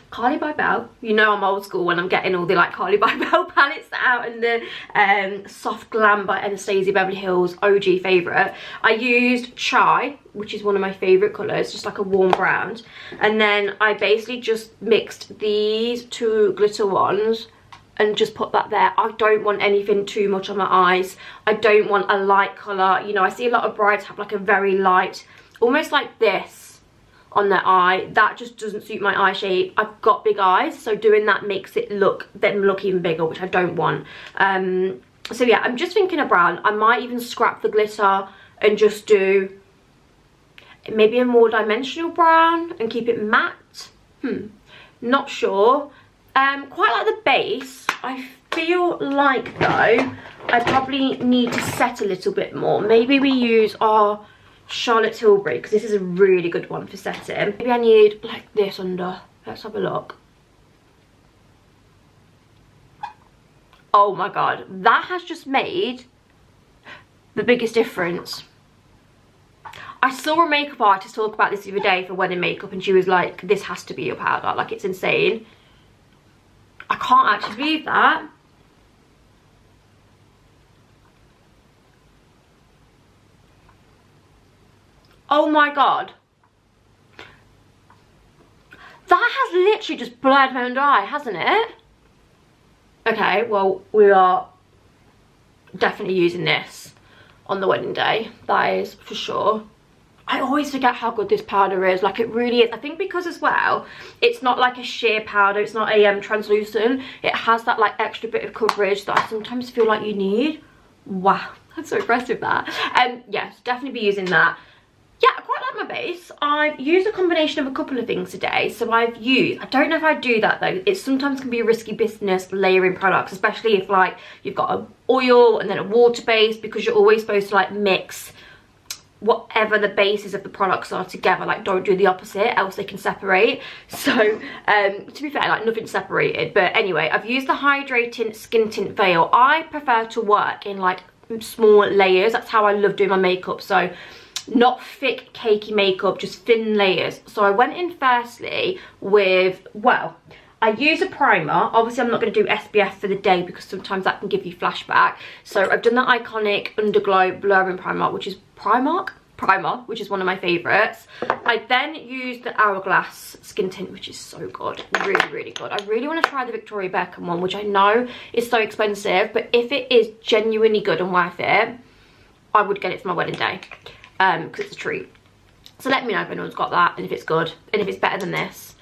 Carly by Belle. You know I'm old school when I'm getting all the like Carly by Belle palettes out, and the Soft Glam by Anastasia Beverly Hills, OG favourite. I used Chai, which is one of my favourite colours, just like a warm brown. And then I basically just mixed these two glitter ones and just put that there. I don't want anything too much on my eyes. I don't want a light colour. You know, I see a lot of brides have like a very light, almost like this on their eye. That just doesn't suit my eye shape. I've got big eyes, so doing that makes it look even bigger, which I don't want. So yeah, I'm just thinking of brown. I might even scrap the glitter and just do maybe a more dimensional brown and keep it matte. Not sure. Quite like the base. I feel like though I probably need to set a little bit more. Maybe we use our Charlotte Tilbury, because this is a really good one for setting. Maybe I need like this under. Let's have a look. Oh my god, that has just made the biggest difference. I saw a makeup artist talk about this the other day for wedding makeup, and she was like, this has to be your powder, like it's insane. I can't actually believe that. Oh my god. That has literally just blurred my under eye, hasn't it? Okay, well, we are definitely using this. on the wedding day, that is for sure. I always forget how good this powder is, like it really is. I think because as well, it's not like a sheer powder, it's not a translucent, it has that like extra bit of coverage that I sometimes feel like you need. Wow, that's so impressive that. Yes, definitely be using that. Yeah, I quite like my base. I've used a combination of a couple of things today. So I've used, I don't know if I do that though, it sometimes can be a risky business layering products, especially if like you've got an oil and then a water base, because you're always supposed to like mix whatever the bases of the products are together. Like don't do the opposite, else they can separate. So to be fair, like nothing's separated. But anyway, I've used the hydrating skin tint veil. I prefer to work in like small layers. That's how I love doing my makeup. So not thick cakey makeup, just thin layers. So I went in firstly with, well, I use a primer. Obviously I'm not going to do SPF for the day because sometimes that can give you flashback. So I've done the iconic Underglow blurring primer, which is primer, which is one of my favourites. I then used the Hourglass skin tint, which is so good, really, really good. I really want to try the Victoria Beckham one, which I know is so expensive, but if it is genuinely good and worth it, I would get it for my wedding day, because it's a treat. So let me know if anyone's got that and if it's good and if it's better than this,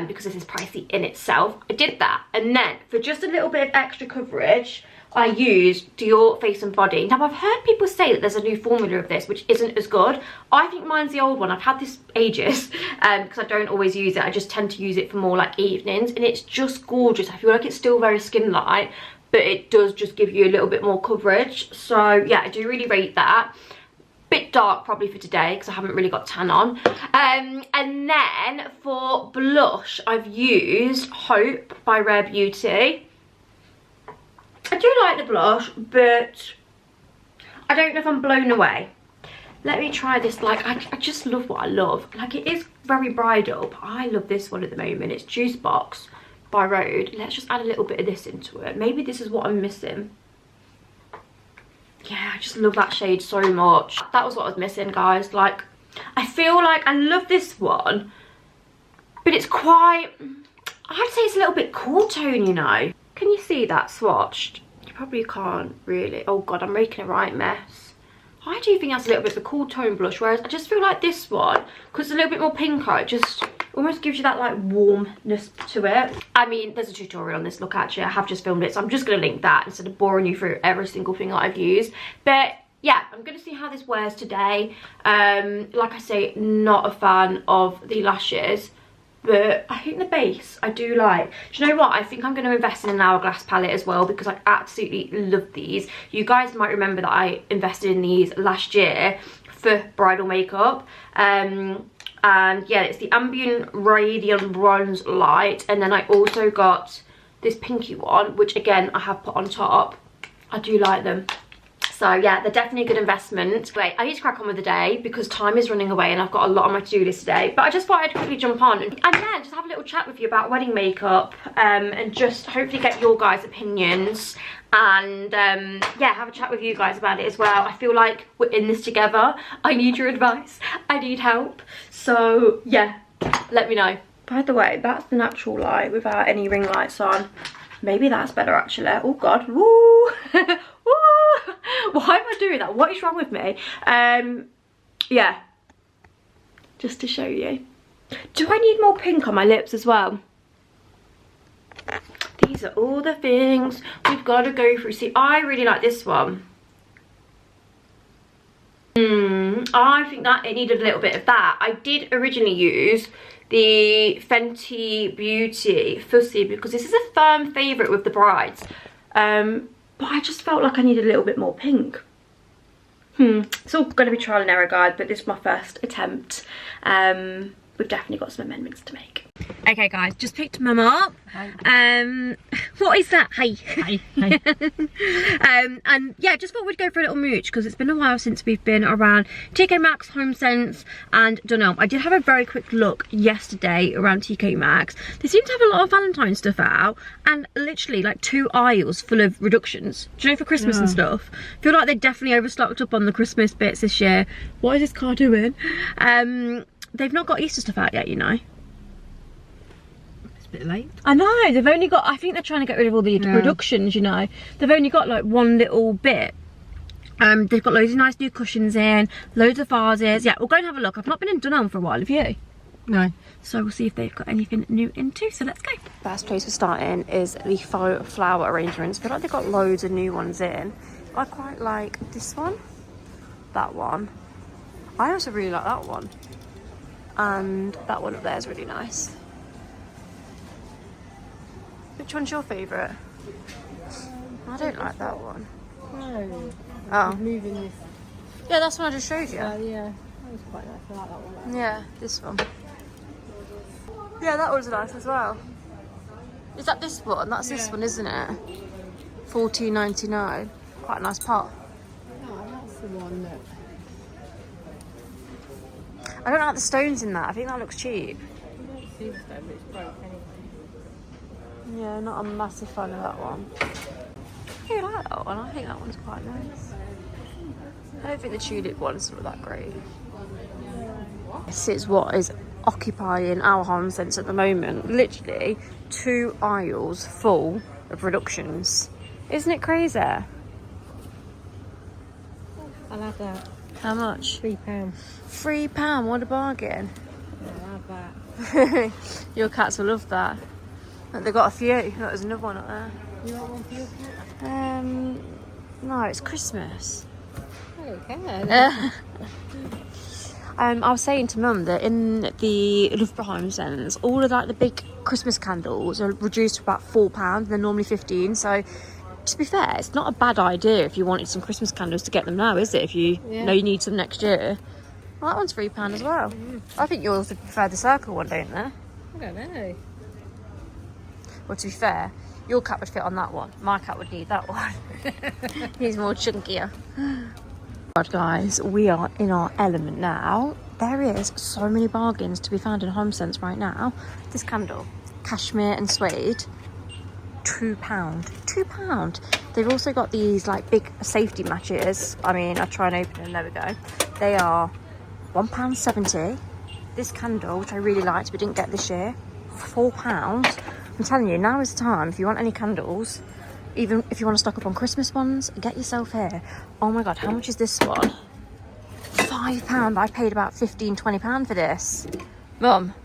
because this is pricey in itself. I did that, and then for just a little bit of extra coverage, I used Dior Face and Body. Now I've heard people say that there's a new formula of this which isn't as good. I think mine's the old one. I've had this ages because I don't always use it. I just tend to use it for more like evenings, and it's just gorgeous. I feel like it's still very skin light, but it does just give you a little bit more coverage. So yeah, I do really rate that. Bit dark probably for today because I haven't really got tan on. And then for blush, I've used Hope by Rare Beauty. I do like the blush, but I don't know if I'm blown away. Let me try this. Like, I just love what I love. Like, it is very bridal, but I love this one at the moment. It's Juice Box by Rode. Let's just add a little bit of this into it. Maybe this is what I'm missing. Yeah, I just love that shade so much. That was what I was missing, guys. Like, I feel like I love this one, but it's quite, I'd say it's a little bit cool tone, you know. Can you see that swatched? You probably can't really. Oh god, I'm making a right mess. I do think that's a little bit of a cool tone blush, whereas I just feel like this one, because it's a little bit more pinker, it just almost gives you that like warmness to it. I mean, there's a tutorial on this look, actually. I have just filmed it, so I'm just going to link that instead of boring you through every single thing that I've used. But yeah, I'm going to see how this wears today. Like I say, not a fan of the lashes, but I think the base I do like. Do you know what? I think I'm going to invest in an Hourglass palette as well, because I absolutely love these. You guys might remember that I invested in these last year for bridal makeup. And yeah, it's the Ambient Radiant Bronze Light. And then I also got this pinky one, which again I have put on top. I do like them. So yeah, they're definitely a good investment. Wait, I need to crack on with the day because time is running away and I've got a lot on my to-do list today. But I just thought I'd quickly jump on and yeah, just have a little chat with you about wedding makeup, and just hopefully get your guys' opinions, and yeah, have a chat with you guys about it as well. I feel like we're in this together. I need your advice. I need help. So yeah, let me know. By the way, that's the natural light without any ring lights on. Maybe that's better actually. Oh god. Woo! Woo! Why am I doing that? What is wrong with me? Yeah. Just to show you. Do I need more pink on my lips as well? These are all the things we've got to go through. See, I really like this one. I think that it needed a little bit of that. I did originally use the Fenty Beauty Fussy because this is a firm favourite with the brides. But I just felt like I needed a little bit more pink. It's all going to be trial and error, guys, but this is my first attempt. We've definitely got some amendments to make. Okay, guys, just picked Mum up. Hi. What is that? Hi. Hi. Hi. And yeah, just thought we'd go for a little mooch because it's been a while since we've been around TK Maxx, Homesense, and Dunelm. I did have a very quick look yesterday around TK Maxx. They seem to have a lot of Valentine's stuff out, and literally like 2 aisles full of reductions. Do you know, for Christmas and stuff? I feel like they're definitely overstocked up on the Christmas bits this year. What is this car doing? They've not got Easter stuff out yet, you know. Bit late. I know, they've only got, I think they're trying to get rid of all the reductions, you know. They've only got like one little bit They've got loads of nice new cushions in, loads of vases. Yeah, we'll go and have a look. I've not been in Dunelm for a while, have you? No. So we'll see if they've got anything new in too, so let's go. First place we're starting is the faux flower arrangements. I feel like they've got loads of new ones in. I quite like this one, that one. I also really like that one. And that one up there is really nice. Which one's your favourite? I don't like that one. No. Oh. Moving this. Yeah, that's one I just showed you. Yeah. That was quite nice. I like that one. Yeah, this one. Yeah, that one's nice as well. Is that this one? That's this one, isn't it? $14.99. Quite a nice pot. No, that's the one that. I don't like the stones in that. I think that looks cheap. I don't see the stone, but it's broke anyway. Yeah, not a massive fan of that one. I like that one. I think that one's quite nice. I don't think the tulip one's not that great. This is what is occupying our Homesense at the moment. Literally 2 aisles full of reductions. Isn't it crazy? I'll have that. How much? £3. £3, what a bargain. I'll have that. Your cats will love that. Look, they've got a few. Look, there's another one up there. You want one for your cat? No, it's Christmas. Okay. I was saying to Mum that in the Loughborough Homesense, all of like the big Christmas candles are reduced to about £4. They're normally 15. So, to be fair, it's not a bad idea if you wanted some Christmas candles to get them now, is it? If you know you need some next year. Well, that one's £3 as well. I think yours would prefer the circle one, don't they? I don't know. Well, to be fair, your cat would fit on that one. My cat would need that one. He's more chunkier. Right, guys, we are in our element now. There is so many bargains to be found in Homesense right now. This candle, cashmere and suede, £2. £2. They've also got these like big safety matches. I mean, I'll try and open them. There we go. They are £1.70. This candle, which I really liked but didn't get this year, £4. I'm telling you, now is the time. If you want any candles, even if you want to stock up on Christmas ones, get yourself here. Oh my god, how much is this one? £5. I paid about £15-20 for this. Mum,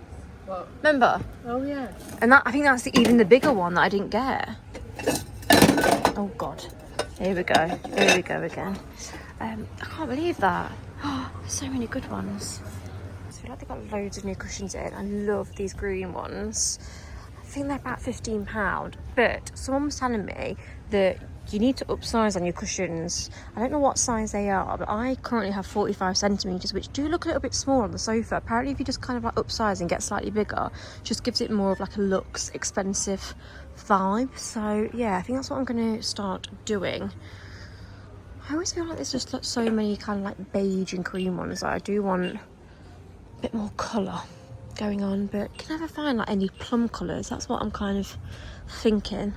What? remember? Oh, yeah. And that, I think that's even the bigger one that I didn't get. Oh god, here we go. Here we go again. I can't believe that. There's so many good ones. I feel like they've got loads of new cushions in. I love these green ones. I think they're about £15, but someone was telling me that you need to upsize on your cushions. I don't know what size they are, but I currently have 45 centimetres, which do look a little bit small on the sofa. Apparently if you just kind of like upsize and get slightly bigger, just gives it more of like a luxe, expensive vibe. So yeah, I think that's what I'm going to start doing. I always feel like there's just like so many kind of like beige and cream ones that I do want a bit more colour going on, but can never find like any plum colours. That's what I'm kind of thinking.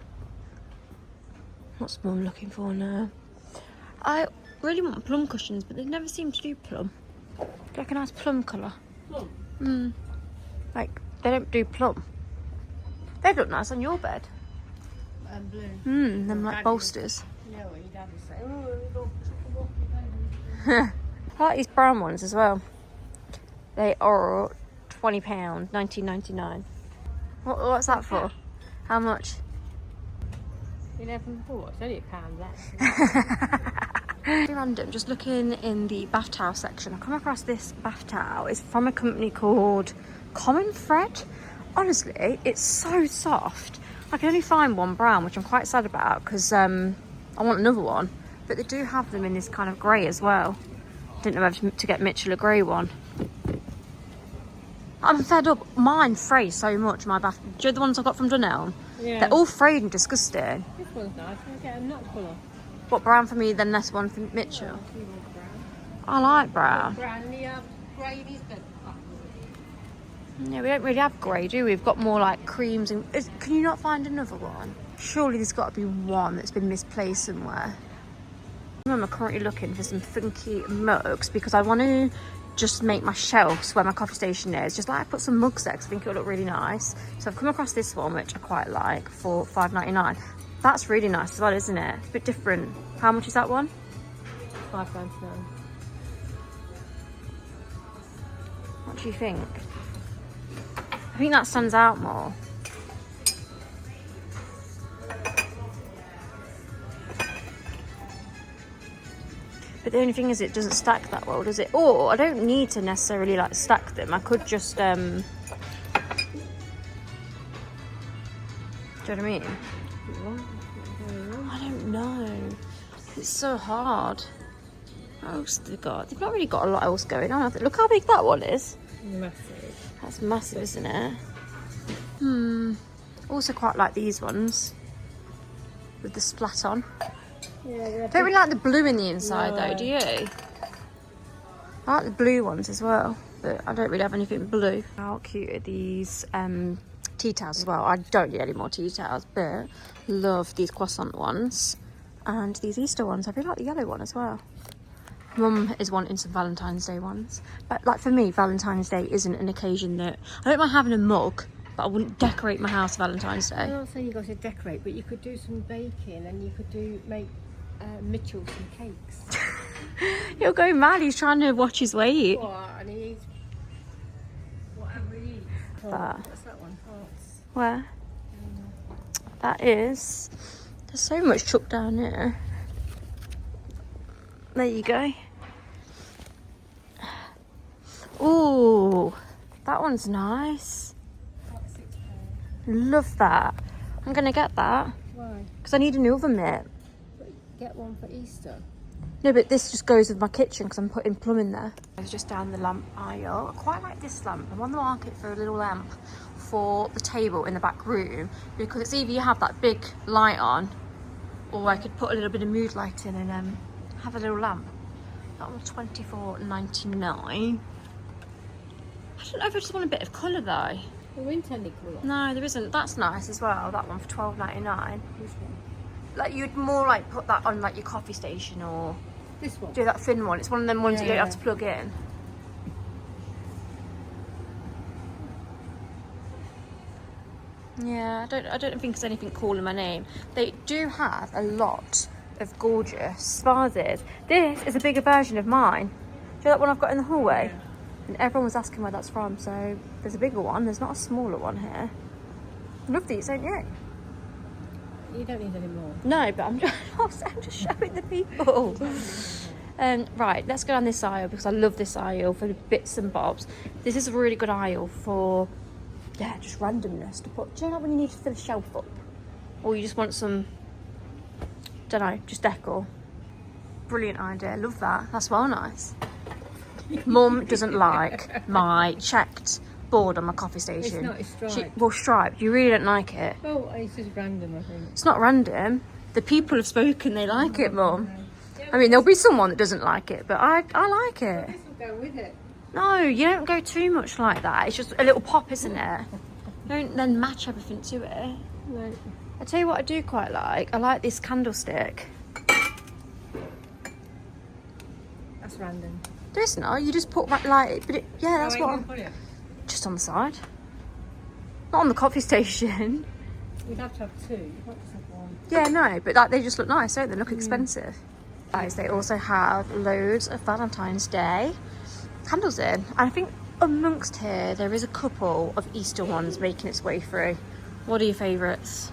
What's Mum looking for now? I really want plum cushions, but they never seem to do plum. Like a nice plum colour. Plum? Like they don't do plum. They'd look nice on your bed. And blue. Them like bolsters. Yeah, well, your dad would say, oh, you got I like these brown ones as well. They are £20, 19.99. What's that for? How much? 11 4. It's only £1 that. Very random, just looking in the bath towel section. I come across this bath towel. It's from a company called Common Thread. Honestly, it's so soft. I can only find one brown, which I'm quite sad about because I want another one. But they do have them in this kind of grey as well. Didn't know whether to get Mitchell a grey one. I'm fed up. Mine fray so much, my bath. Do you know the ones I got from Dunelm? Yeah. They're all frayed and disgusting. This one's nice. I'll get a nut colour. What, brown for me, then less one for Mitchell? You want brown? I like brown. Brown and the grey in his bed. Yeah, we don't really have grey, do we? We've got more like creams and... Can you not find another one? Surely there's got to be one that's been misplaced somewhere. I'm currently looking for some funky mugs because I want to just make my shelves where my coffee station is. Just like I put some mugs there because I think it'll look really nice. So I've come across this one, which I quite like, for $5.99. That's really nice as well, isn't it? It's a bit different. How much is that one? £5.99. What do you think? I think that stands out more. But the only thing is it doesn't stack that well, does it? Or I don't need to necessarily like stack them. I could just, do you know what I mean? I don't know. It's so hard. What else have they got? They've not really got a lot else going on. Look how big that one is. Massive. That's massive, isn't it? Also quite like these ones with the splat on. Yeah, Don't really like the blue in the inside though, do you? I like the blue ones as well, but I don't really have anything blue. How cute are these tea towels as well? I don't need any more tea towels, but love these croissant ones and these Easter ones. I really like the yellow one as well. Mum is wanting some Valentine's Day ones, but like for me, Valentine's Day isn't an occasion that I don't mind having a mug, but I wouldn't decorate my house Valentine's Day. I'm not saying you got to decorate, but you could do some baking and you could make Mitchell some cakes. He'll go mad. He's trying to watch his weight. What? And he eats whatever he eats. Oh, That. what's that one? Hearts. Where? That is. There's so much chucked down here. There you go. Ooh, that one's nice. That's £6. Love that. I'm gonna get that Why? because I need a new oven mitt. Get one for Easter. No, but this just goes with my kitchen because I'm putting plumbing there. It's just down the lamp aisle. I quite like this lamp. I'm on the market for a little lamp for the table in the back room because it's either you have that big light on or I could put a little bit of mood light in and have a little lamp. That one's $24.99. I don't know if I just want a bit of colour though. There isn't any colour. No, there isn't. That's nice as well. That one for $12.99. This one. Like you'd more like put that on like your coffee station or This one. do that thin one. It's one of them ones that you don't have to plug in. Yeah, I don't think there's anything cool in my name. They do have a lot of gorgeous vases. This is a bigger version of mine. Do you know that one I've got in the hallway? Yeah. And everyone was asking where that's from, so there's a bigger one. There's not a smaller one here. Love these, don't you? You don't need any more. No, but I'm just showing the people. Right, let's go down this aisle because I love this aisle for the bits and bobs. This is a really good aisle for, yeah, just randomness to put. Do you know when you need to fill a shelf up? Or you just want some, don't know, just decor. Brilliant idea, love that. That's well nice. Mum doesn't like my checked board on my coffee station. It's not, it's striped. Well, striped. You really don't like it. Oh, it's just random, I think. It's not random. The people have spoken. They like it, Mum. I mean, there'll be someone that doesn't like it, but I like it. This will go with it. No, you don't go too much like that. It's just a little pop, isn't it? Don't then match everything to it. No. I tell you what I do quite like. I like this candlestick. That's random. There's no. You just put like, but yeah, that's Where are what. you gonna put it? Just on the side. Not on the coffee station. We'd have to have two. You can't just have one. Yeah, no, but like they just look nice, don't they? Look expensive. Guys, they also have loads of Valentine's Day candles in. And I think amongst here there is a couple of Easter ones making its way through. What are your favourites?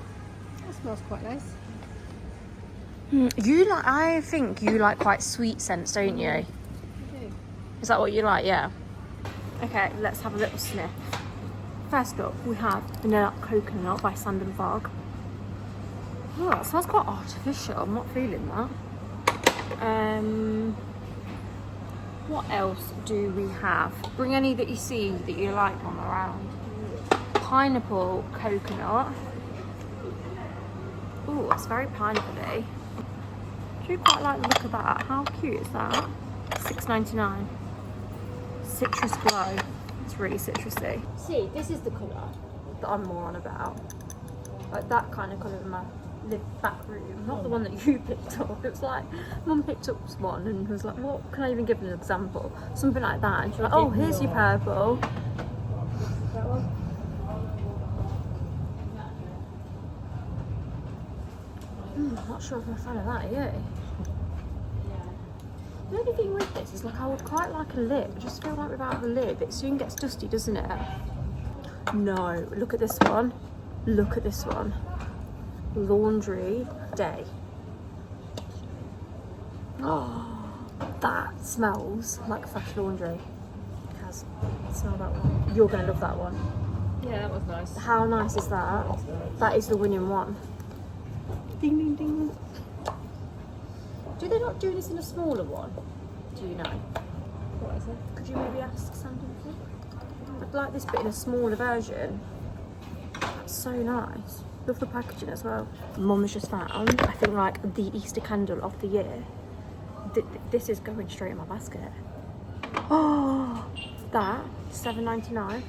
That smells quite nice. You like? I think you like quite sweet scents, don't you? I do. Is that what you like? Yeah. Okay, let's have a little sniff. First up, we have Vanilla Coconut by Sand and Fog. Oh, that smells quite artificial. I'm not feeling that. What else do we have? Bring any that you see that you like on around. Pineapple coconut. Oh, it's very pineapple-y. Do you quite like the look of that? How cute is that? $6.99. Citrus glow. It's really citrusy. See, this is the colour that I'm more on about. Like that kind of colour in my back room. Not the one that you picked up. It was like, Mum picked up one and was like, what can I even give an example? Something like that. And she's like, oh, here's your purple. That one? I'm not sure if I'm a fan of that, are you? The only thing with this is like I would quite like a lid. I just feel like without a lid, it soon gets dusty, doesn't it? No, look at this one. Look at this one. Laundry day. Oh, that smells like fresh laundry. Kaz, smell that one. You're gonna love that one. Yeah, that was nice. How nice is that? That is the winning one. Ding, ding, ding. Do they not do this in a smaller one? Do you know? What is it? Could you maybe ask Sandy? I'd like this bit in a smaller version. That's so nice. Love the packaging as well. Mum's just found, I think, like the Easter candle of the year. This is going straight in my basket. Oh, that $7.99.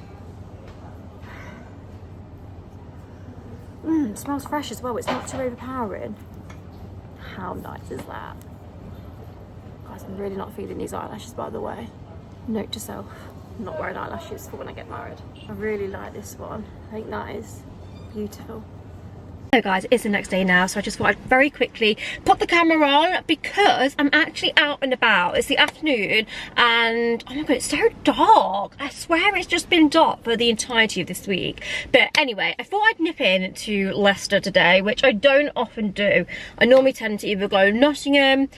It smells fresh as well. It's not too overpowering. How nice is that? Guys, I'm really not feeling these eyelashes, by the way. Note to self, I'm not wearing eyelashes for when I get married. I really like this one. I think that is beautiful. So guys, it's the next day now, so I just thought I'd very quickly pop the camera on because I'm actually out and about. It's the afternoon and oh my god, it's so dark. I swear it's just been dark for the entirety of this week. But anyway, I thought I'd nip in to Leicester today, which I don't often do. I normally tend to either go Nottingham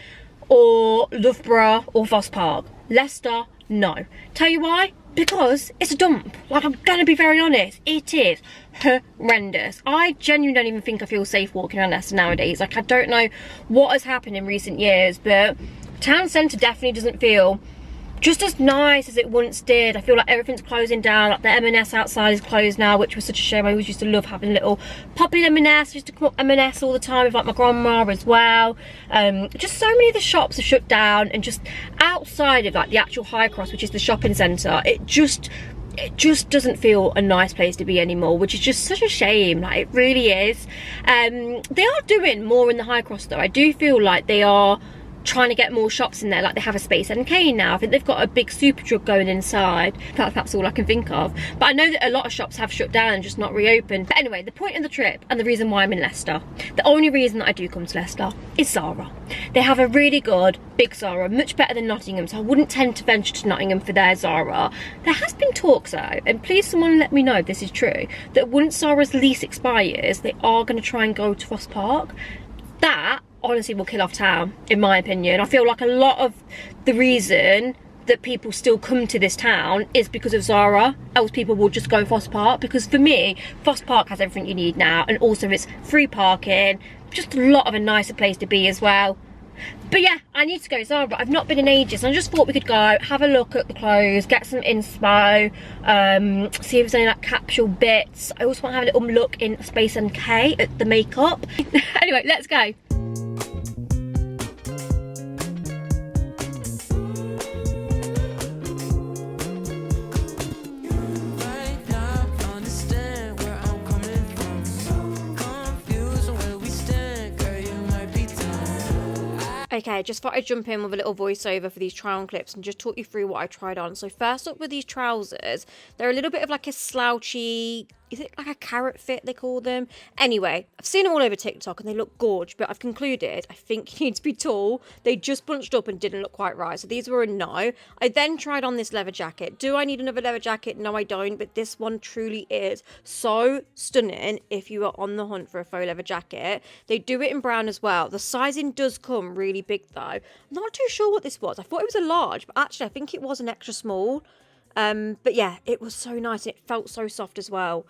or Loughborough or Foss Park. Leicester, no. Tell you why? Because it's a dump. Like, I'm gonna be very honest, it is horrendous. I genuinely don't even think I feel safe walking around Leicester nowadays. Like, I don't know what has happened in recent years, but town centre definitely doesn't feel just as nice as it once did. I feel like everything's closing down. Like the M&S outside is closed now, which was such a shame. I always used to love having a little pop in M&S. I used to come up M&S all the time with like my grandma as well. Just so many of the shops are shut down, and just outside of like the actual High Cross, which is the shopping centre, it just doesn't feel a nice place to be anymore, which is just such a shame. Like, it really is. They are doing more in the High Cross though. I do feel like they are trying to get more shops in there. Like, they have a Staycay now. I think they've got a big super truck going inside. That's all I can think of. But I know that a lot of shops have shut down and just not reopened. But anyway, the point of the trip and the reason why I'm in Leicester, the only reason that I do come to Leicester is Zara. They have a really good big Zara, much better than Nottingham, so I wouldn't tend to venture to Nottingham for their Zara. There has been talks though, and please someone let me know if this is true, that once Zara's lease expires, they are going to try and go to Foss Park. That honestly will kill off town, in my opinion. I feel like a lot of the reason that people still come to this town is because of Zara, else people will just go Foss Park, because for me, Foss Park has everything you need now, and also it's free parking, just a lot of a nicer place to be as well. But yeah, I need to go to Zara. I've not been in ages, and I just thought we could go, have a look at the clothes, get some inspo, see if there's any like capsule bits. I also want to have a little look in Staycay at the makeup. Anyway, let's go. Okay, just thought I'd jump in with a little voiceover for these try on clips and just talk you through what I tried on. So first up with these trousers, they're a little bit of like a slouchy, is it like a carrot fit they call them? Anyway, I've seen them all over TikTok and they look gorge, but I've concluded I think you need to be tall. They just bunched up and didn't look quite right. So these were a no. I then tried on this leather jacket. Do I need another leather jacket? No, I don't. But this one truly is so stunning if you are on the hunt for a faux leather jacket. They do it in brown as well. The sizing does come really big though. I'm not too sure what this was. I thought it was a large, but actually I think it was an extra small. But yeah, it was so nice. It felt so soft as well.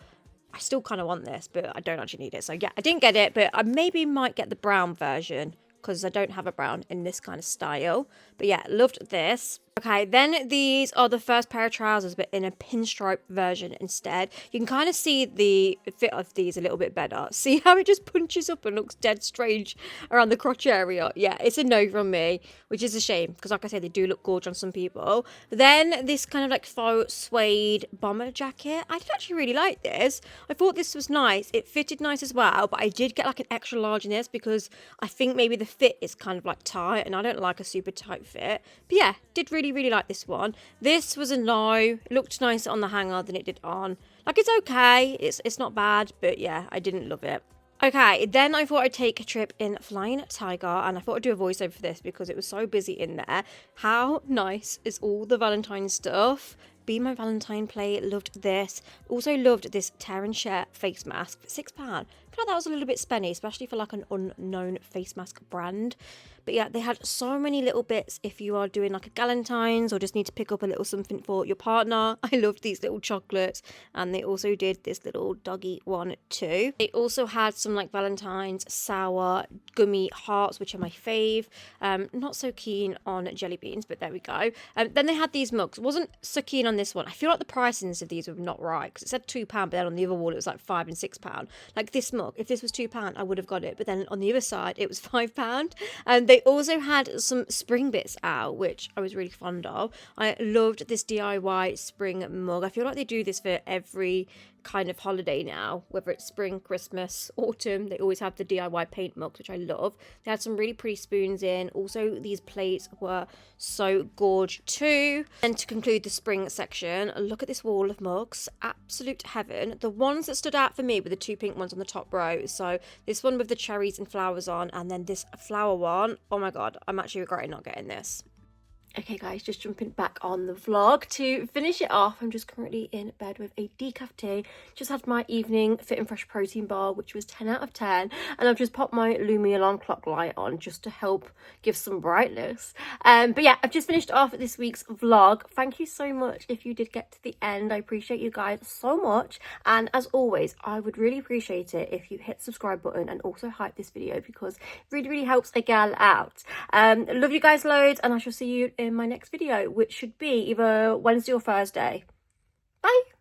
I still kind of want this, but I don't actually need it. So yeah, I didn't get it, but I maybe might get the brown version because I don't have a brown in this kind of style. But yeah, loved this. Okay, then these are the first pair of trousers, but in a pinstripe version instead. You can kind of see the fit of these a little bit better. See how it just punches up and looks dead strange around the crotch area? Yeah, it's a no from me, which is a shame, because like I said, they do look gorgeous on some people. Then this kind of like faux suede bomber jacket. I did actually really like this. I thought this was nice. It fitted nice as well, but I did get like an extra large in this because I think maybe the fit is kind of like tight, and I don't like a super tight fit. But yeah, did really like this one. This was a no. It looked nicer on the hanger than it did on. Like, it's okay, it's not bad, but yeah, I didn't love it. Okay, then I thought I'd take a trip in Flying Tiger, and I thought I'd do a voiceover for this because it was so busy in there. How nice is all the Valentine stuff? Be My Valentine play, loved this. Also loved this tear and share face mask for £6. I feel like that was a little bit spenny, especially for like an unknown face mask brand. But yeah, they had so many little bits if you are doing like a Galentine's or just need to pick up a little something for your partner. I loved these little chocolates, and they also did this little doggy one too. They also had some like Valentine's sour gummy hearts, which are my fave. Not so keen on jelly beans, but there we go. Then they had these mugs. Wasn't so keen on this one. I feel like the pricings of these were not right because it said £2, but then on the other wall it was like £5 and £6. Like this mug, if this was £2, I would have got it, but then on the other side it was £5. And they also had some spring bits out, which I was really fond of. I loved this DIY spring mug. I feel like they do this for every kind of holiday now, whether it's spring, Christmas, autumn. They always have the DIY paint mugs, which I love. They had some really pretty spoons in. Also, these plates were so gorge too. And to conclude the spring section, look at this wall of mugs. Absolute heaven. The ones that stood out for me were the two pink ones on the top row. So this one with the cherries and flowers on, and then this flower one. Oh my god, I'm actually regretting not getting this. Okay guys, just jumping back on the vlog. To finish it off, I'm just currently in bed with a decaf tea. Just had my evening Fit and Fresh protein bar, which was 10 out of 10. And I've just popped my Lumi alarm clock light on just to help give some brightness. But yeah, I've just finished off this week's vlog. Thank you so much if you did get to the end. I appreciate you guys so much. And as always, I would really appreciate it if you hit the subscribe button and also hype this video because it really, really helps a gal out. Love you guys loads, and I shall see you in my next video, which should be either Wednesday or Thursday. Bye.